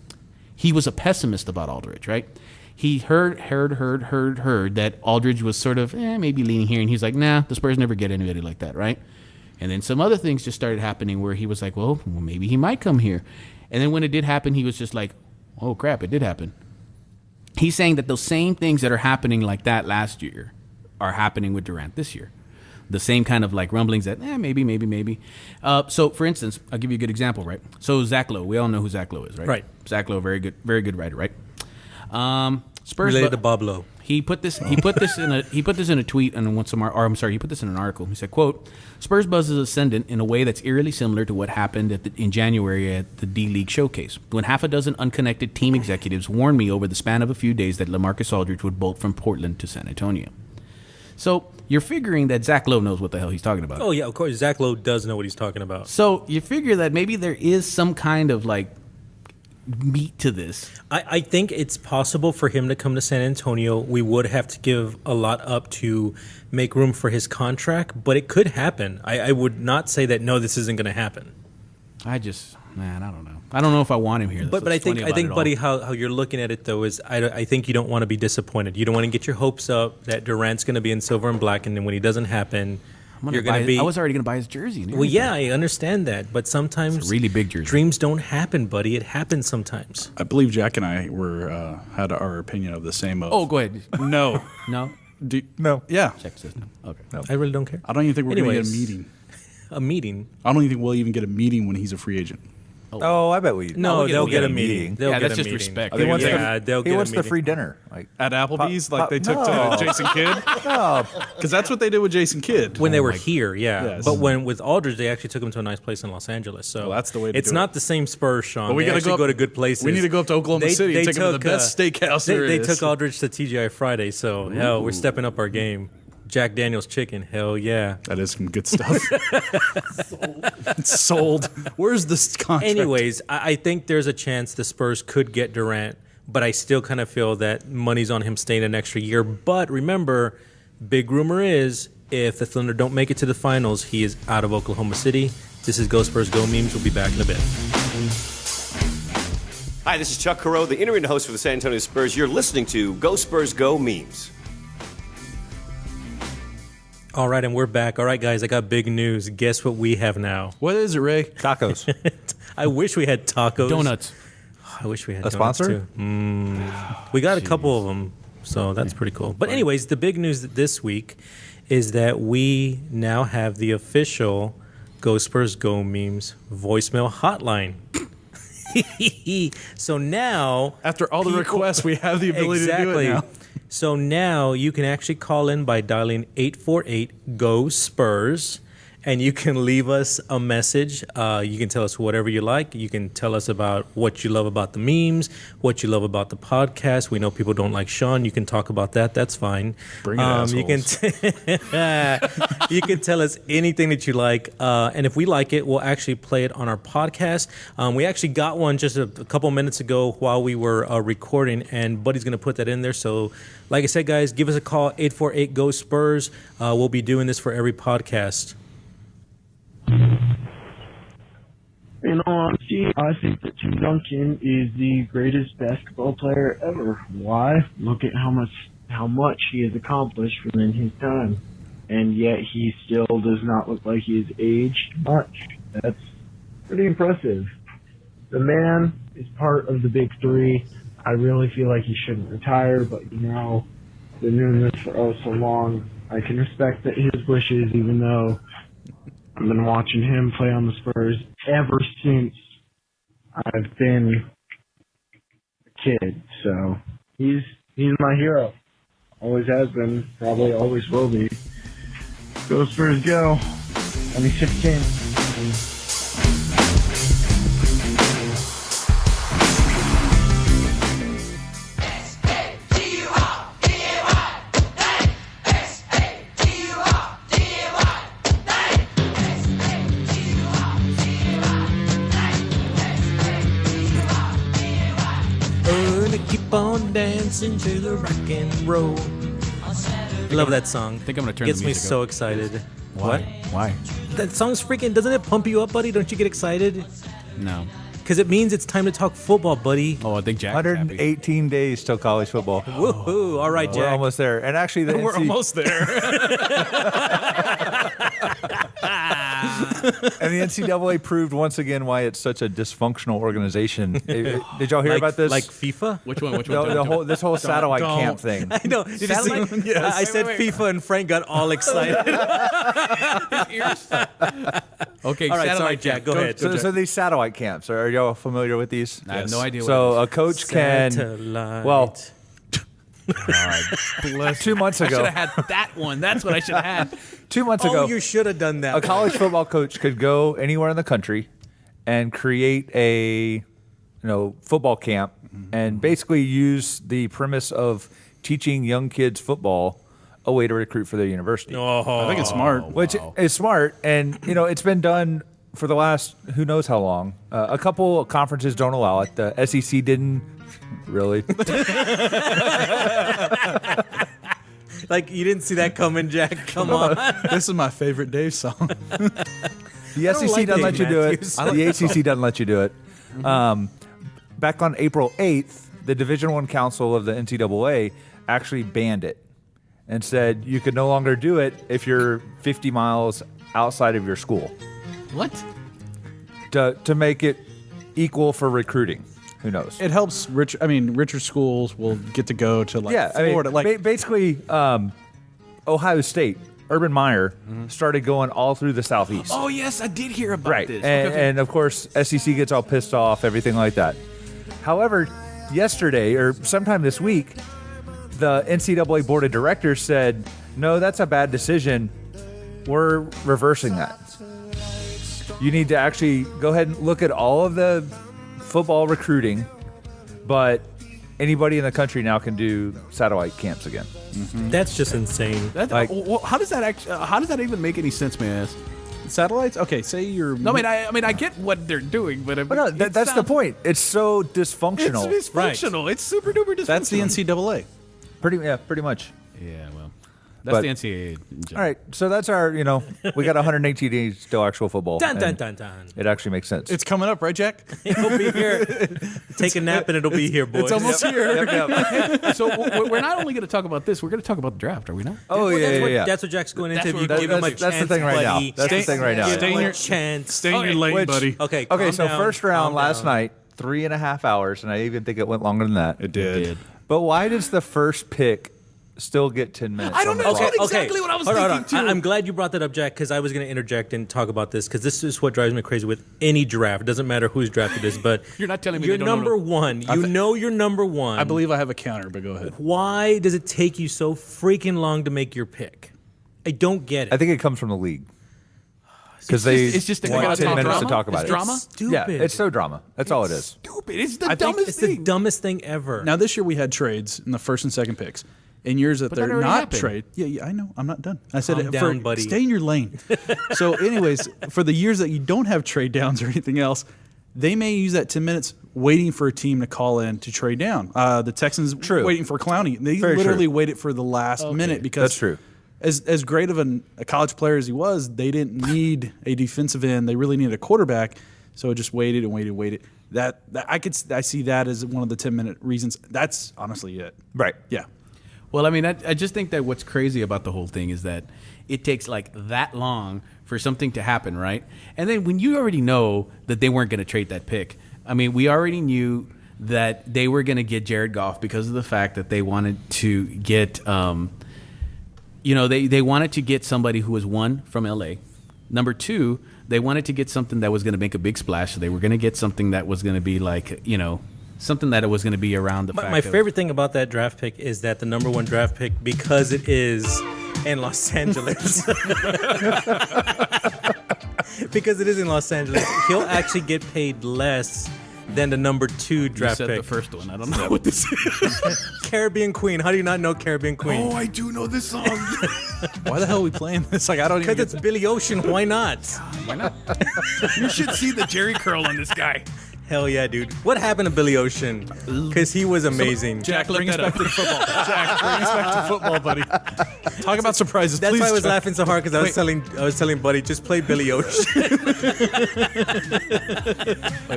He was a pessimist about Aldridge, right? He heard that Aldridge was sort of, maybe leaning here, and he's like, nah, the Spurs never get anybody like that, right? And then some other things just started happening where he was like, well, maybe he might come here. And then when it did happen, he was just like, oh, crap, it did happen. He's saying that those same things that are happening like that last year are happening with Durant this year. The same kind of like rumblings that, maybe. So, for instance, I'll give you a good example, right? So, Zach Lowe. We all know who Zach Lowe is, right? Right. Zach Lowe, very good writer, right? Spurs Related to Bob Lowe. He put this in a tweet and he put this in an article. He said, quote, Spurs buzz is ascendant in a way that's eerily similar to what happened in January at the D-League showcase, when half a dozen unconnected team executives warned me over the span of a few days that LaMarcus Aldridge would bolt from Portland to San Antonio. So you're figuring that Zach Lowe knows what the hell he's talking about. Oh, yeah, of course. Zach Lowe does know what he's talking about. So you figure that maybe there is some kind of like meat to this. I think it's possible for him to come to San Antonio. We would have to give a lot up to make room for his contract, but it could happen. I would not say that, no, this isn't going to happen. I don't know. I don't know if I want him here. But I think, buddy, how you're looking at it, though, is I think you don't want to be disappointed. You don't want to get your hopes up that Durant's going to be in silver and black, and then when he doesn't happen, you're going to be... I was already going to buy his jersey. Well, yeah, I understand that, but sometimes It's a really big jersey. dreams don't happen, buddy. It happens sometimes. I believe Jack and I were had our opinion of the same. Oh, go ahead. No. No? No. Yeah. Check system. Okay. I really don't care. I don't even think we're going to get a Anyways. meeting. A meeting? I don't even think we'll even get a meeting when he's a free agent. Oh, I bet we. No, they'll get a meeting. They'll Yeah, get that's a just meeting. respect. He wants, they'll he get wants a the meeting. free dinner. Like At Applebee's, Pop- like they took no. to Jason Kidd? no, Because that's what they did with Jason Kidd. When they were here, yeah. Yes. But when with Aldridge, they actually took him to a nice place in Los Angeles. So Well, that's the way to it's do not it. the same Spurs, Sean. But we They gotta actually go go up- to good places. we need to go up to Oklahoma City and take him to the best steakhouse there They is. took Aldridge to TGI Friday, so hell, we're stepping up our game. Jack Daniel's chicken, hell yeah. That is some good stuff. It's sold. Where's this contract? Anyways, I think there's a chance the Spurs could get Durant, but I still kind of feel that money's on him staying an extra year. But remember, big rumor is if the Thunder don't make it to the finals, he is out of Oklahoma City. This is Go Spurs Go Memes. We'll be back in a bit. Hi, this is Chuck Carreau, the interim host for the San Antonio Spurs. You're listening to Go Spurs Go Memes. All right, and we're back. All right, guys, I got big news. Guess what we have now? What is it, Ray? Tacos. I wish we had tacos. Donuts. I wish we had A donuts sponsor? too. We got a couple of them, so that's pretty cool. But anyways, the big news this week is that we now have the official Go Spurs Go Memes voicemail hotline. So now, After all the requests, we have the ability to do it now. So now you can actually call in by dialing 848-GO-SPURS, and you can leave us a message. You can tell us whatever you like. You can tell us about what you love about the memes, what you love about the podcast. We know people don't like Sean. You can talk about that. That's fine. Bring it, you can you can tell us anything that you like, and if we like it, we'll actually play it on our podcast. We actually got one just a couple minutes ago while we were recording, and Buddy's going to put that in there. So, like I said, guys, give us a call, 848-GO-SPURS. We'll be doing this for every podcast. In all honesty, I think that Tim Duncan is the greatest basketball player ever. Why? Look at how much he has accomplished within his time, and yet he still does not look like he has aged much. That's pretty impressive. The man is part of the big three. I really feel like he shouldn't retire, but been doing this for so long. I can respect his wishes, even though I've been watching him play on the Spurs ever since I've been a kid. So he's my hero. Always has been, probably always will be. Go Spurs, go. 2016. Dancing to the rock and roll. I love that song. I think I'm gonna turn Gets the me music so up. excited. Why? Why? That song's freaking, doesn't it pump you up, buddy? Don't you get excited? No. Because it means it's time to talk football, buddy. Oh, I think Jack's happy. 118 days till college football. Woohoo! All right, We're Jack. almost there. And actually, the We're almost there. And the NCAA proved once again why it's such a dysfunctional organization. Did y'all hear about this? Like FIFA? Which one? This whole satellite don't. camp thing. I know. Did you see? Satellite? Yes. I said FIFA, and Frank got all excited. Okay, All right, satellite sorry, Jack. Go ahead. So these satellite camps, are y'all familiar with these? I have no idea. So what a coach can, Satellite. well, it is. 2 months I should ago, have had that one. That's what I should have had. 2 months Oh, ago, you should have done that. a college football coach could go anywhere in the country and create a football camp and basically use the premise of teaching young kids football a way to recruit for their university. I think it's smart. Which is smart, and it's been done for the last who knows how long. A couple of conferences don't allow it. The SEC didn't really. Like, you didn't see that coming, Jack. Come on. This is my favorite Dave song. The SEC like doesn't let Dave you do it. Matthews. The ACC doesn't let you do it. Back on April 8th, the Division I Council of the NCAA actually banned it and said you could no longer do it if you're 50 miles outside of your school What? to make it equal for recruiting. Who knows? It helps richer schools will get to go to Florida. Basically, Ohio State, Urban Meyer started going all through the Southeast. Oh yes, I did hear about Right, this. and of course, SEC gets all pissed off, everything like that. However, yesterday or sometime this week, the NCAA Board of Directors said, no, that's a bad decision. We're reversing that. You need to actually go ahead and look at all of the football recruiting, but anybody in the country now can do satellite camps again. That's just insane. How does that even make any sense, man? Satellites? Okay, say you're. No, I mean, I get what they're doing, but But no, that's the point. It's so dysfunctional. It's dysfunctional. It's super duper dysfunctional. That's the NCAA. Pretty much. Yeah, well. That's But- the NCAA. All right, so that's our, we got 118 days till actual football. Dun dun and dun dun. It actually makes sense. It's coming up, right, Jack? It'll be here. Take a nap and it'll be here, boys. It's almost here. So we're not only going to talk about this, we're going to talk about the draft, are we not? Oh, yeah. That's what Jack's going into. That's If you what- give him a that's chance, the thing right now. buddy. That's the thing right now. Give Stay him in a your- chance. Stay in your lane, buddy. Okay, Okay, calm so down, first round calm last down. night, 3.5 hours, and I even think it went longer than that. It did. But why does the first pick still get 10 minutes? I don't on the know. clock? That's exactly what I was Hold on, thinking, hold on. too. I'm glad you brought that up, Jack, because I was going to interject and talk about this, because this is what drives me crazy with any draft. It doesn't matter whose draft it is, but You're not telling me you're they don't know number one. You know you're number one. I believe I have a counter, but go ahead. Why does it take you so freaking long to make your pick? I don't get it. I think it comes from the league. Because it's just they want gotta 10 talk minutes drama? to talk about It's it. drama? Stupid. Yeah, it's so drama. That's all it is. Stupid. It's the I think dumbest It's the thing. dumbest thing ever. Now, this year we had trades in the first and second picks. In years that But they're that already not happened. trade. Yeah, I know. I'm not done. I said Calm it down, buddy. Stay in your lane. So, anyways, for the years that you don't have trade downs or anything else, they may use that 10 minutes waiting for a team to call in to trade down. The Texans waiting for Clowney. They Very literally true. waited for the last minute because That's true. As great of a college player as he was, they didn't need a defensive end. They really needed a quarterback. So it just waited and waited. That I see that as one of the 10-minute reasons. That's honestly it. Right. Yeah. Well, I mean, I just think that what's crazy about the whole thing is that it takes like that long for something to happen, right? And then when you already know that they weren't going to trade that pick, I mean, we already knew that they were going to get Jared Goff because of the fact that they wanted to get, they wanted to get somebody who was one from LA. Number two, they wanted to get something that was going to make a big splash. So they were going to get something that was going to be like, something that it was going to be around the fact My of- favorite thing about that draft pick is that the number one draft pick, because it is in Los Angeles. Because it is in Los Angeles, he'll actually get paid less than the number two You draft said pick. the first one. I don't know what this is. Caribbean Queen. How do you not know Caribbean Queen? Oh, I do know this song. Why the hell are we playing this? Like, I don't even Because get it's Billy Ocean. Why not? Why not? You should see the Jerry curl on this guy. Hell yeah, dude. What happened to Billy Ocean? Because he was amazing. Jack, look bring us that back to the football. Jack, bring us back to football, buddy. Talk about surprises, That's please. why I was Jack. laughing so hard, because I was telling Buddy, just play Billy Ocean.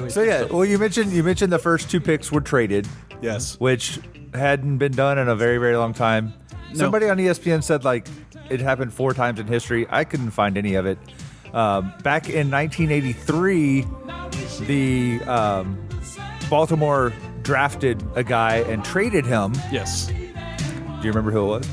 So yeah, well, you mentioned the first two picks were traded, Yes. which hadn't been done in a very, very long time. Somebody on ESPN said like it happened 4 times in history. I couldn't find any of it. Back in 1983, the Baltimore drafted a guy and traded him. Yes. Do you remember who it was?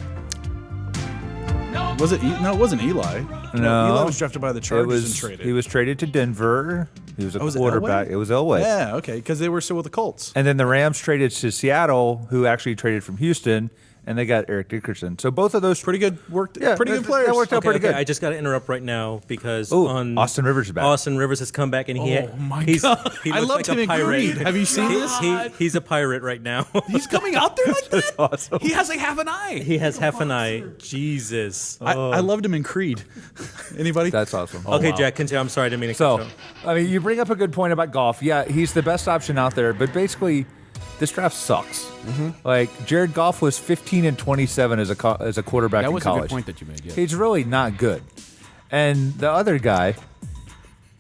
Was it? No, it wasn't Eli. No. Eli was drafted by the Chargers and traded. He was traded to Denver. He was a was it quarterback. Elway? It was Elway. Yeah, okay, because they were still with the Colts. And then the Rams traded to Seattle, who actually traded from Houston, and they got Eric Dickerson. So both of those Pretty good worked. Yeah, pretty good that players. worked out pretty good. I just got to interrupt right now because Ooh, on Austin Rivers is back. Austin Rivers has come back, and he Oh, my he's, God. he I looks loved like a him in pirate. Creed. Have you seen this? He's a pirate right now. He's coming out there like that? awesome. He has like half an eye. He has half an eye. Jesus. I loved him in Creed. Anybody? That's awesome. Okay, Jack, continue. I'm sorry, I didn't mean to So, cut you off. I mean, you bring up a good point about golf. Yeah, he's the best option out there, but basically, this draft sucks. Like Jared Goff was 15-27 as a quarterback That in was a college. good point that you made. Yeah. He's really not good. And the other guy,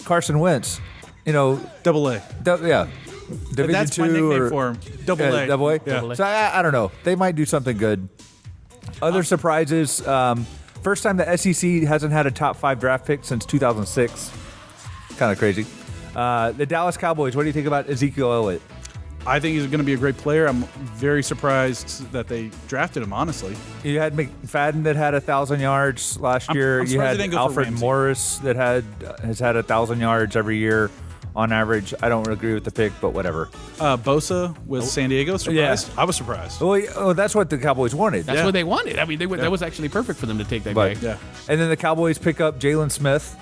Carson Wentz, Double A. Division That's my two nickname or for him. Double A. Double A. Yeah. So I don't know. They might do something good. Other surprises. First time the SEC hasn't had a top 5 draft pick since 2006. Kind of crazy. The Dallas Cowboys. What do you think about Ezekiel Elliott? I think he's going to be a great player. I'm very surprised that they drafted him, honestly. You had McFadden that had 1,000 yards last year. I'm You surprised had they didn't go for Alfred Ramsey. Morris that has had 1,000 yards every year on average. I don't agree with the pick, but whatever. Bosa with San Diego. Surprised? I was surprised. Well, that's what the Cowboys wanted. That's what they wanted. I mean, that was actually perfect for them to take that But guy. Yeah. And then the Cowboys pick up Jalen Smith,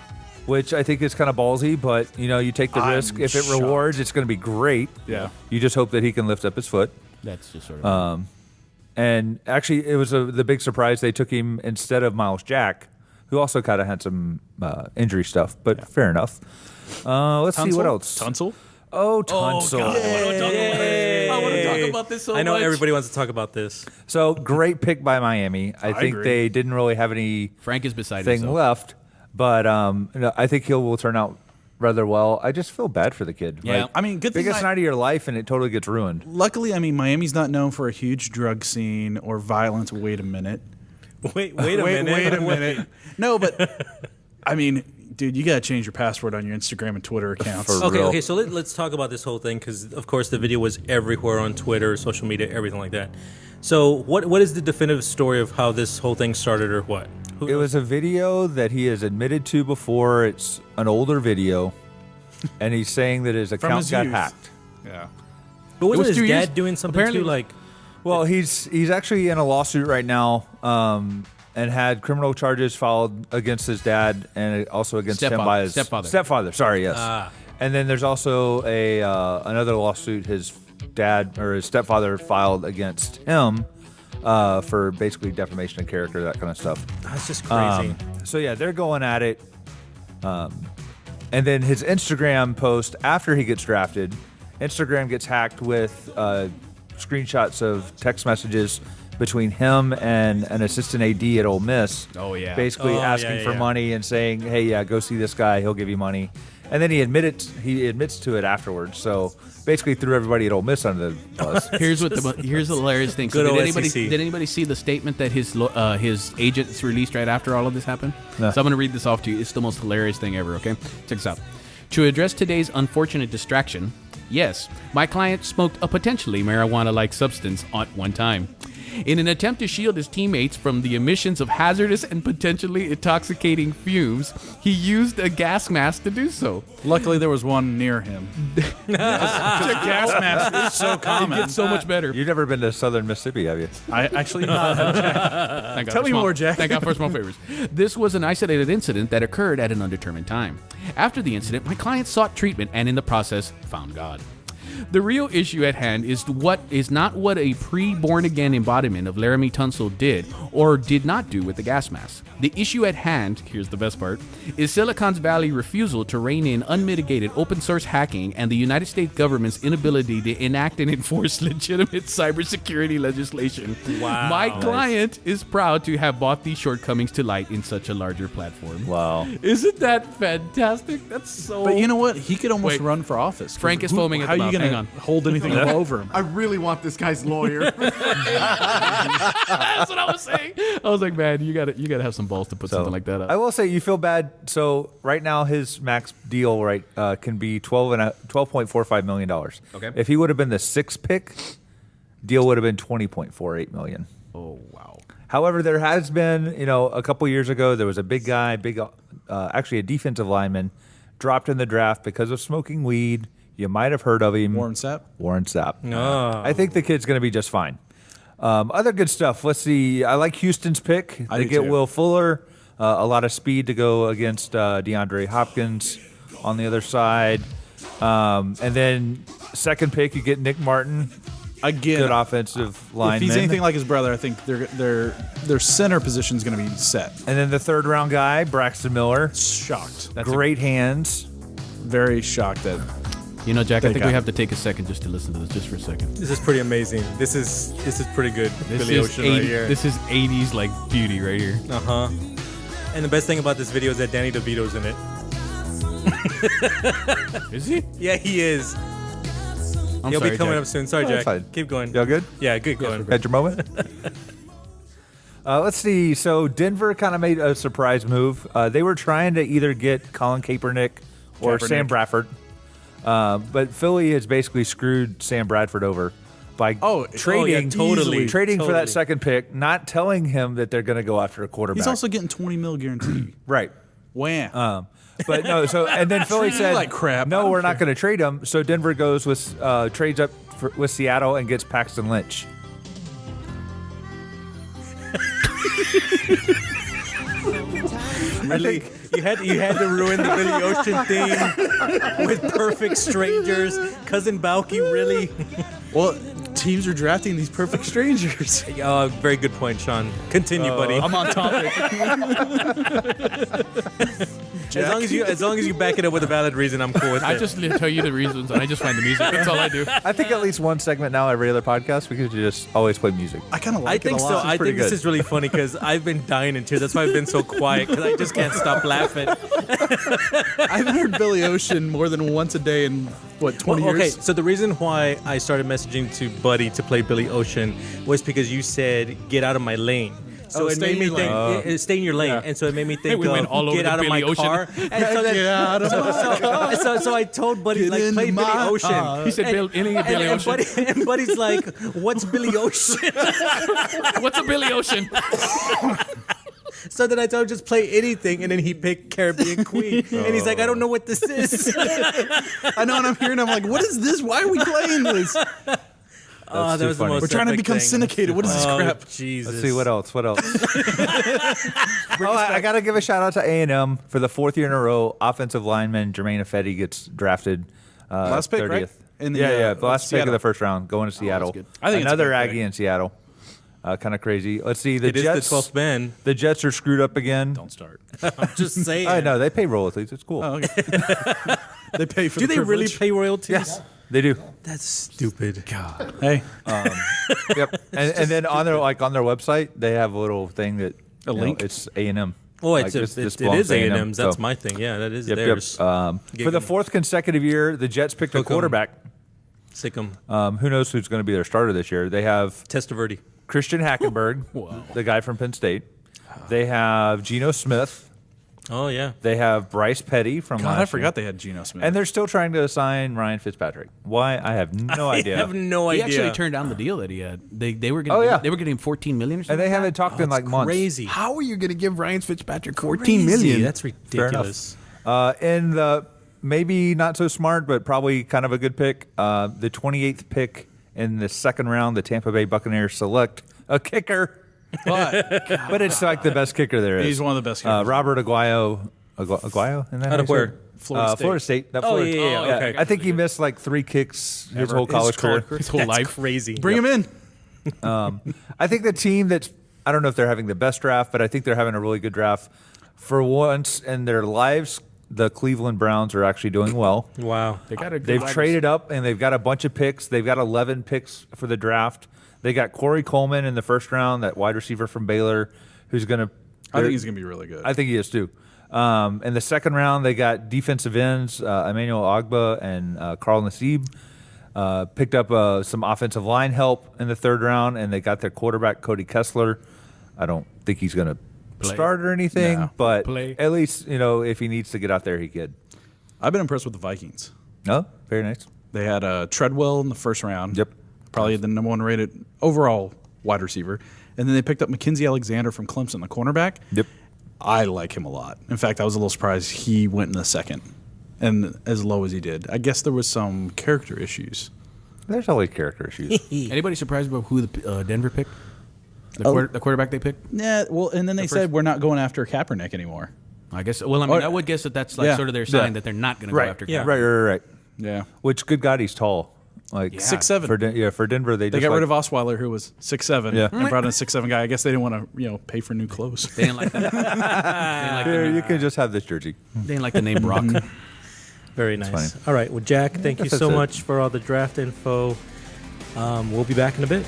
which I think is kind of ballsy, but you take the I'm risk. If it shocked. rewards, it's going to be great. Yeah. You just hope that he can lift up his foot. That's just sort of. And actually, it was the big surprise. They took him instead of Miles Jack, who also kind of had some injury stuff, but fair enough. Let's see what else. Tunsil? Oh, Tunsil. I want to talk talk about this so I know much. everybody wants to talk about this. So great pick by Miami. I think agree. they didn't really have any Frank is beside thing himself. left, but no, I think he will turn out rather well. I just feel bad for the kid. Yeah. I mean, good thing biggest night of your life, and it totally gets ruined. Luckily, I mean, Miami's not known for a huge drug scene or violence. Wait a minute. Wait a minute. Wait a minute. No, but I mean, dude, you gotta change your password on your Instagram and Twitter accounts. For Okay, real. okay. So let's talk about this whole thing because, of course, the video was everywhere on Twitter, social media, everything like that. So what is the definitive story of how this whole thing started, or what? It was a video that he has admitted to before. It's an older video, and he's saying that his account his got youth. hacked. Yeah. But wasn't was his 2 years? dad doing something Apparently- too? Like, Well, he's actually in a lawsuit right now, and had criminal charges filed against his dad and also against him by his Stepfather. Sorry, yes. And then there's also a another lawsuit his dad or his stepfather filed against him for basically defamation of character, that kind of stuff. that's just crazy. So yeah, they're going at it. And then his Instagram post after he gets drafted, Instagram gets hacked with screenshots of text messages between him and an assistant AD at Ole Miss. Oh, yeah. Basically Oh, asking yeah, for yeah. money and saying, "Hey, yeah, go see this guy. He'll give you money." And then he admits to it afterwards. So basically threw everybody at Ole Miss under the bus. Here's the hilarious thing. So Good did old anybody SEC. did anybody see the statement that his agents released right after all of this happened? No. So I'm going to read this off to you. It's the most hilarious thing ever. Okay, check this out. To address today's unfortunate distraction, yes, my client smoked a potentially marijuana-like substance at one time. In an attempt to shield his teammates from the emissions of hazardous and potentially intoxicating fumes, he used a gas mask to do so. Luckily, there was one near him. Gas mask is so It common. gets so much better. You've never been to Southern Mississippi, have you? I actually Thank God Tell for me more, Jack. Thank God for small favors. This was an isolated incident that occurred at an undetermined time. After the incident, my client sought treatment and in the process found God. The real issue at hand is not what a pre-born again embodiment of Laramie Tunsil did or did not do with the gas mask. The issue at hand, here's the best part, is Silicon Valley's refusal to rein in unmitigated open source hacking and the United States government's inability to enact and enforce legitimate cybersecurity legislation. Wow. My client is proud to have brought these shortcomings to light in such a larger platform. Wow. Isn't that fantastic? That's so. But you know what? He could almost Wait. run for office. Frank is foaming at How the are you mouth. going Hang to on. hold anything over him? I really want this guy's lawyer. That's what I was saying. I was like, man, you gotta have some balls to put something like that up. I will say you feel bad. So right now his max deal can be $12.45 million. Okay. If he would have been the sixth pick, deal would have been $20.48 million. Oh wow. However, there has been, a couple years ago, there was a big guy, actually a defensive lineman, dropped in the draft because of smoking weed. You might have heard of him. Warren Sapp? Warren Sapp. No. I think the kid's going to be just fine. Other good stuff. Let's see. I like Houston's pick. I They do get too. Will Fuller, a lot of speed to go against DeAndre Hopkins on the other side. And then second pick, you get Nick Martin, Again, good offensive lineman. if he's anything like his brother, I think their center position is going to be set. And then the third round guy, Braxton Miller. Shocked. Great hands. Very shocked that. You know, Jack, I think God. we have to take a second just to listen to this, just for a second. This is pretty amazing. This is pretty good. This Billy is Ocean right here. This is 80s like beauty right here. And the best thing about this video is that Danny DeVito's in it. Is he? Yeah, he is. I'm He'll sorry, be coming Jack. up soon. Sorry, Oh, Jack. fine. Keep going. Y'all good? Yeah, good going. Had your moment? Let's see. So Denver kind of made a surprise move. They were trying to either get Colin Kaepernick or Sam Bradford. But Philly has basically screwed Sam Bradford over by trading for totally. that second pick, not telling him that they're going to go after a quarterback. He's also getting $20 million guaranteed. right. Wham. But no, and then Philly Treat you said, like crap. I "No, don't we're not going to trade him." So Denver goes with trades up with Seattle and gets Paxton Lynch. Really, you had to ruin the Billy Ocean theme with Perfect Strangers. Cousin Balky, really? Well, teams are drafting these perfect strangers. Very good point, Sean. Continue, buddy. I'm on topic. As long as you back it up with a valid reason, I'm cool with it. I just tell you the reasons, and I just find the music. That's all I do. I think at least one segment now every other podcast we could just always play music. I kind of like I think it a so. lot. I think this good. is really funny because I've been dying in tears. That's why I've been so quiet because I just can't stop laughing. I've heard Billy Ocean more than once a day in, 20 years? Okay, so the reason why I started messaging to Buddy to play Billy Ocean was because you said, get out of my lane. So it stay made in me your think, stay in your lane. And so it made me think, We went all over get the out of Billy my Ocean. car. And so, then, so I told Buddy, Get play in Billy my Ocean. car. He said, Billy Ocean. And Buddy's like, what's Billy Ocean? What's a Billy Ocean? So then I told him just play anything, and then he picked Caribbean Queen, and he's like, I don't know what this is. I know, and I'm hearing, I'm like, what is this? Why are we playing this? Oh, that too was the funny. most We're trying to epic become thing. syndicated. What is this crap? Jesus. Let's see what else. I got to give a shout out to A&M for the 4th year in a row. Offensive lineman Jermaine Ifedi gets drafted. Last pick, 30th. right? In the, The last pick Seattle. of the first round, going to Seattle. good. I think it's a another good Aggie pick. in Seattle. Kind of crazy. Let's see. The It is Jets. the 12th man. The Jets are screwed up again. Don't start. I'm just saying. I know they pay royalties. It's cool. Oh, okay. They pay for Do the they really privilege. pay royalties? Yes, they do. That's stupid. God. Hey, Yep. And then on their website, they have a little thing that link? It's A&M. Oh, Like, it this is belongs to A&M's. That's so- my thing. Yeah, that is Yep, theirs. yep. For the 4th consecutive year, the Jets picked a Hook 'em. quarterback. Sick 'em. Who knows who's going to be their starter this year? They have Testaverde. Christian Hackenberg, the guy from Penn State. They have Geno Smith. Oh, yeah. They have Bryce Petty from God, last I year. forgot they had Geno Smith. And they're still trying to sign Ryan Fitzpatrick. Why? I have no idea. I have no He idea. actually turned down the deal that he had. They were Oh, yeah. they were getting him $14 million or something. And they haven't talked in like months. Crazy. How are you going to give Ryan Fitzpatrick $14 Crazy. million? That's Fair ridiculous. enough. In the maybe not so smart, but probably kind of a good pick, the 28th pick in the 2nd round, the Tampa Bay Buccaneers select a kicker. But it's like the best kicker there is. He's one of the best kickers. Robert Aguayo. Aguayo? Isn't that Out how of you say where? it? Florida State. Florida State. That Oh, Florida- yeah. Okay. I think he missed like 3 kicks his whole college career. His whole That's life. crazy. Bring him in. I think the team that's, I don't know if they're having the best draft, but I think they're having a really good draft. For once in their lives, the Cleveland Browns are actually doing well. Wow. They got a good They've wide traded up and they've got a bunch of picks. They've got 11 picks for the draft. They got Corey Coleman in the 1st round, that wide receiver from Baylor, who's going to. I think he's going to be really good. I think he is too. In the 2nd round, they got defensive ends, Emmanuel Ogba and Carl Nassib. Picked up some offensive line help in the 3rd round, and they got their quarterback, Cody Kessler. I don't think he's going to start or anything, No. but Play. at least, if he needs to get out there, he could. I've been impressed with the Vikings. Oh, very nice. They had Treadwell in the 1st round. Yep. Probably the number 1 rated overall wide receiver. And then they picked up Mackenzie Alexander from Clemson, the cornerback. Yep. I like him a lot. In fact, I was a little surprised he went in the 2nd and as low as he did. I guess there was some character issues. There's always character issues. Anybody surprised about who the Denver picked? The quarterback they picked? Yeah, well, and then they said we're not going after Kaepernick anymore. I guess. Well, I mean, I would guess that's like Yeah. sort of their sign Yeah. that they're not going to Right. go after. Yeah. Kaepernick. Right. Yeah. Which, good God, he's tall. Like 6'7". For Denver, they They just got rid of Osweiler, who was 6'7", Yeah. and brought in a 6'7" guy. I guess they didn't want to, pay for new clothes. They didn't like that. They didn't like the Here, name- you can just have this jersey. they didn't like the name Brock. Very nice. funny. All right. Well, Jack, thank you That's so it. much for all the draft info. We'll be back in a bit.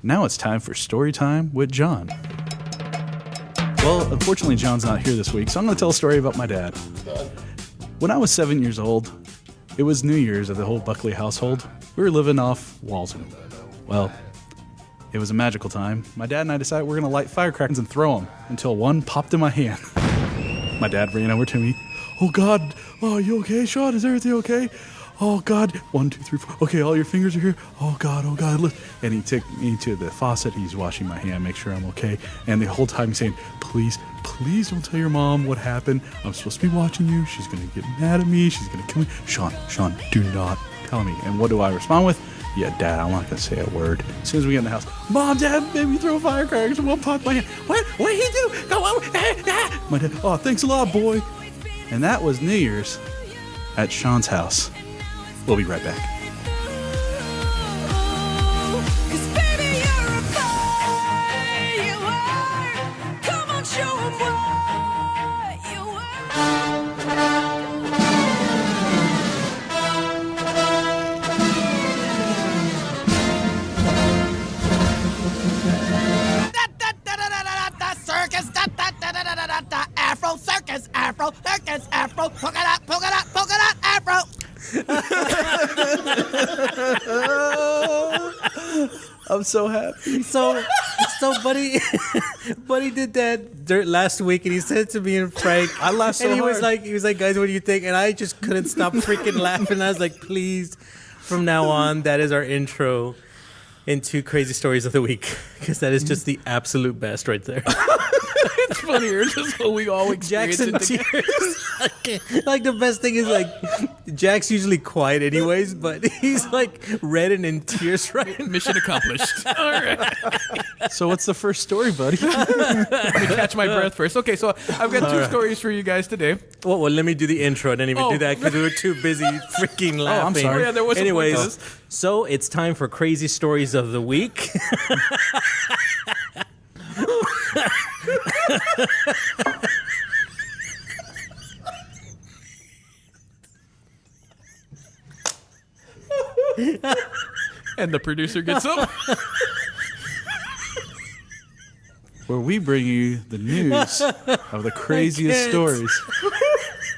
Now it's time for story time with John. Well, unfortunately, John's not here this week, so I'm going to tell a story about my dad. When I was 7 years old, it was New Year's of the whole Buckley household. We were living off Walton. Well, it was a magical time. My dad and I decided we're going to light firecrackers and throw them until one popped in my hand. My dad ran over to me. Oh, God. Oh, you okay, Sean? Is everything okay? Oh, God. 1, 2, 3, 4. Okay, all your fingers are here. Oh, God. Oh, God. And he took me to the faucet. He's washing my hand, make sure I'm okay. And the whole time he's saying, please don't tell your mom what happened. I'm supposed to be watching you. She's going to get mad at me. She's going to kill me. Sean, do not tell me. And what do I respond with? Yeah, Dad, I'm not going to say a word. As soon as we get in the house, Mom, Dad, made me throw firecrackers and won't pop my hand. What did he do? Go on. My dad, oh, thanks a lot, boy. And that was New Year's at Sean's house. We'll be right back. Polka dot, Afro. I'm so happy. So buddy did that last week, and he said to me and Frank, I laughed so and he hard. was like, guys, what do you think? And I just couldn't stop freaking laughing. I was like, please, from now on, that is our intro into Crazy Stories of the Week, because that is just the absolute best right there. It's funnier. Just what we all experience. Jackson tears. Like the best thing is like Jack's usually quiet anyways, but he's like red and in tears right now. Mission accomplished. All right. So what's the first story, buddy? Let me catch my breath first. Okay, so I've got two stories for you guys today. Well, let me do the intro. I didn't even do that because we were too busy freaking laughing. I'm sorry. Oh, yeah, there was a point to Anyways, this. so it's time for Crazy Stories of the Week. And the producer gets up. Where we bring you the news of the craziest can't. stories.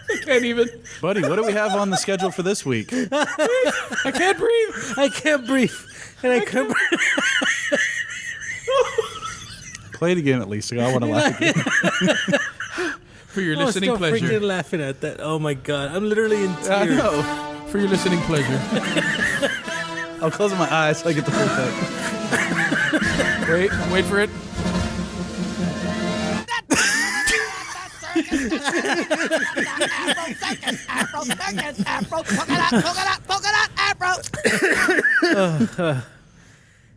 I can't even. Buddy, what do we have on the schedule for this week? I can't breathe. I can't breathe. And I can't breathe. Play it again at least. I want to laugh again. For your I'm listening still pleasure. freaking laughing at that. Oh my god, I'm literally in tears. I know. For your listening pleasure. I'm closing my eyes so I get the full effect. Wait for it.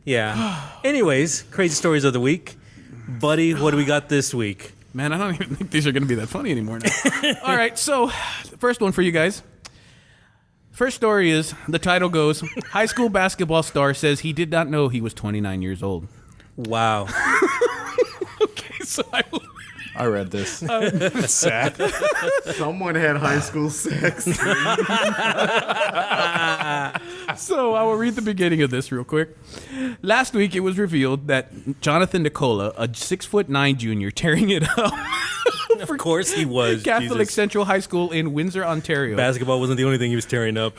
Yeah. Anyways, Crazy Stories of the Week. Buddy, what do we got this week? Man, I don't even think these are going to be that funny anymore now. All right, so the first one for you guys. First story is, the title goes, high school basketball star says he did not know he was 29 years old. Wow. Okay, so I read this. It's sad. Someone had high school sex. So I will read the beginning of this real quick. Last week, it was revealed that Jonathan Nicola, a 6'9" junior, tearing it up. Of course he was. Catholic Jesus. Central High School in Windsor, Ontario, Basketball wasn't the only thing he was tearing up.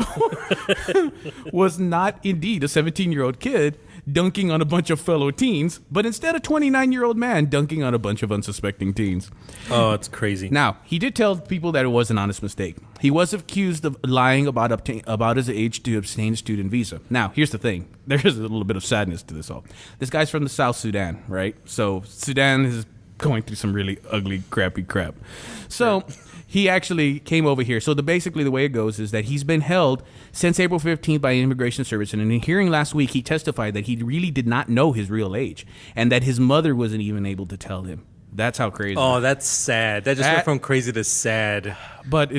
was not indeed a 17-year-old kid dunking on a bunch of fellow teens, but instead a 29-year-old man dunking on a bunch of unsuspecting teens. Oh, it's crazy. Now, he did tell people that it was an honest mistake. He was accused of lying about his age to obtain a student visa. Now, here's the thing. There's a little bit of sadness to this all. This guy's from the South Sudan, right? So Sudan is going through some really ugly, crappy crap. So he actually came over here. So basically the way it goes is that he's been held since April 15th by Immigration Service. And in a hearing last week, he testified that he really did not know his real age and that his mother wasn't even able to tell him. That's how crazy. Oh, that's sad. That just went from crazy to sad. But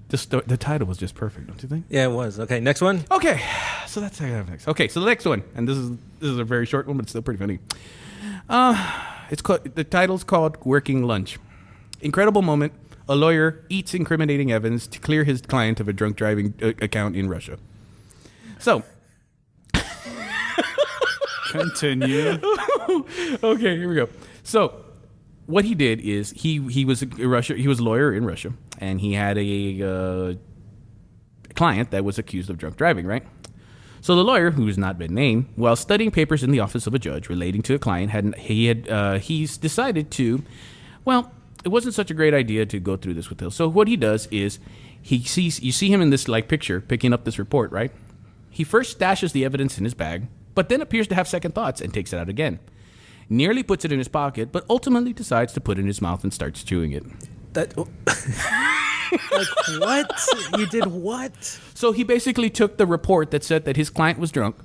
the title was just perfect, don't you think? Yeah, it was. Okay, next one. Okay, so that's what I have next. Okay, so the next one, and this is a very short one, but it's still pretty funny. The title's called "Working Lunch." Incredible moment. A lawyer eats incriminating evidence to clear his client of a drunk driving account in Russia. So, Continue. okay, here we go. So, what he did is he was a lawyer in Russia, and he had a client that was accused of drunk driving, right? So the lawyer, who has not been named, while studying papers in the office of a judge relating to a client, he's decided to, well, it wasn't such a great idea to go through this with him. So what he does is you see him in this like picture picking up this report, right? He first stashes the evidence in his bag, but then appears to have second thoughts and takes it out again. Nearly puts it in his pocket, but ultimately decides to put it in his mouth and starts chewing it. That. Like what? You did what? So he basically took the report that said that his client was drunk,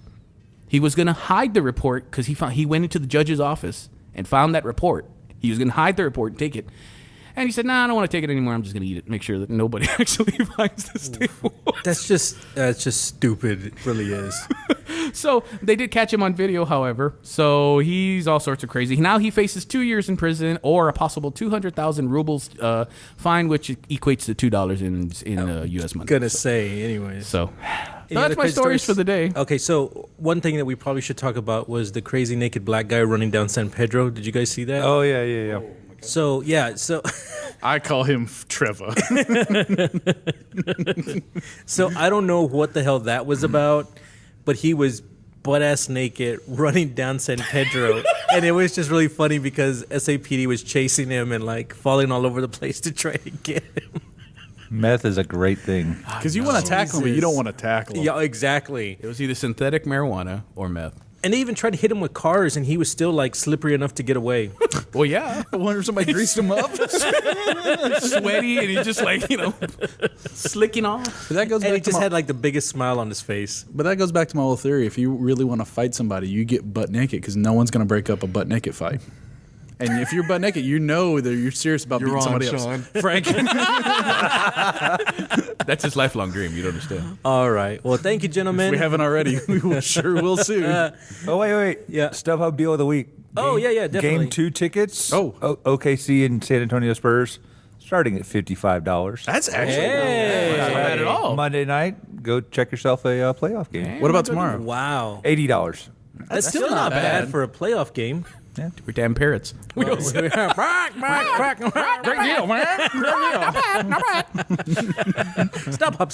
He was going to hide the report because he went into the judge's office and found that report. He was going to hide the report and take it. And he said, "Nah, I don't want to take it anymore. I'm just going to eat it. Make sure that nobody actually finds this table." That's just stupid. It really is. So they did catch him on video, however. So he's all sorts of crazy. Now he faces 2 years in prison or a possible 200,000 rubles fine, which equates to $2 in U.S. money. Gonna say, anyways. So Any that's other my crazy stories for the day. Okay, so one thing that we probably should talk about was the crazy naked black guy running down San Pedro. Did you guys see that? Oh, yeah. So I call him Trevor. so I don't know what the hell that was about, but he was butt-ass naked running down San Pedro. And it was just really funny because SAPD was chasing him and like falling all over the place to try to get him. Meth is a great thing. Because you want to tackle him, but you don't want to tackle him. Yeah, exactly. It was either synthetic marijuana or meth. And they even tried to hit him with cars, and he was still like slippery enough to get away. Well, yeah. I wonder if somebody greased him up. Sweaty, and he's just like, slicking off. But that goes And back he to just my, had like the biggest smile on his face. But that goes back to my whole theory. If you really want to fight somebody, you get butt naked because no one's going to break up a butt naked fight. And if you're butt naked, you know that you're serious about beating somebody else. Frank. That's his lifelong dream. You don't understand. All right. Well, thank you, gentlemen. We haven't already. We sure will soon. Oh, wait. Yeah. StubHub deal of the week. Oh, yeah, definitely. Game 2 tickets. Oh. OKC and San Antonio Spurs starting at $55. That's actually Hey. Not bad at all. Monday night, go check yourself a playoff game. What about tomorrow? Wow. $80. That's still not bad for a playoff game. We're damn parrots. Great deal, man. Stop hop.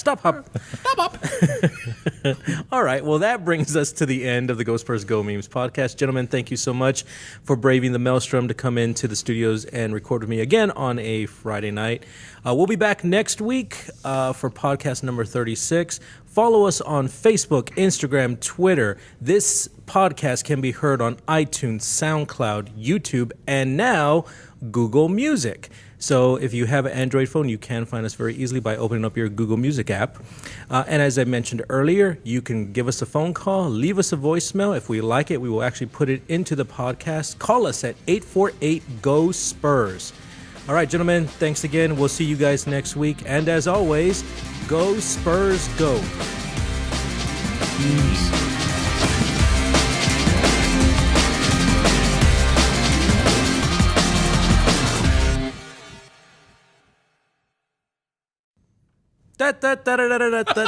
All right. Well, that brings us to the end of the Go Spurs Go Memes podcast. Gentlemen, thank you so much for braving the maelstrom to come into the studios and record with me again on a Friday night. We'll be back next week for podcast number 36. Follow us on Facebook, Instagram, Twitter. This podcast can be heard on iTunes, SoundCloud, YouTube, and now Google Music. So if you have an Android phone, you can find us very easily by opening up your Google Music app. And as I mentioned earlier, you can give us a phone call, leave us a voicemail. If we like it, we will actually put it into the podcast. Call us at 848-GO-SPURS. All right, gentlemen, thanks again. We'll see you guys next week. And as always, Go Spurs Go. Da, da, da, da, da, da, da.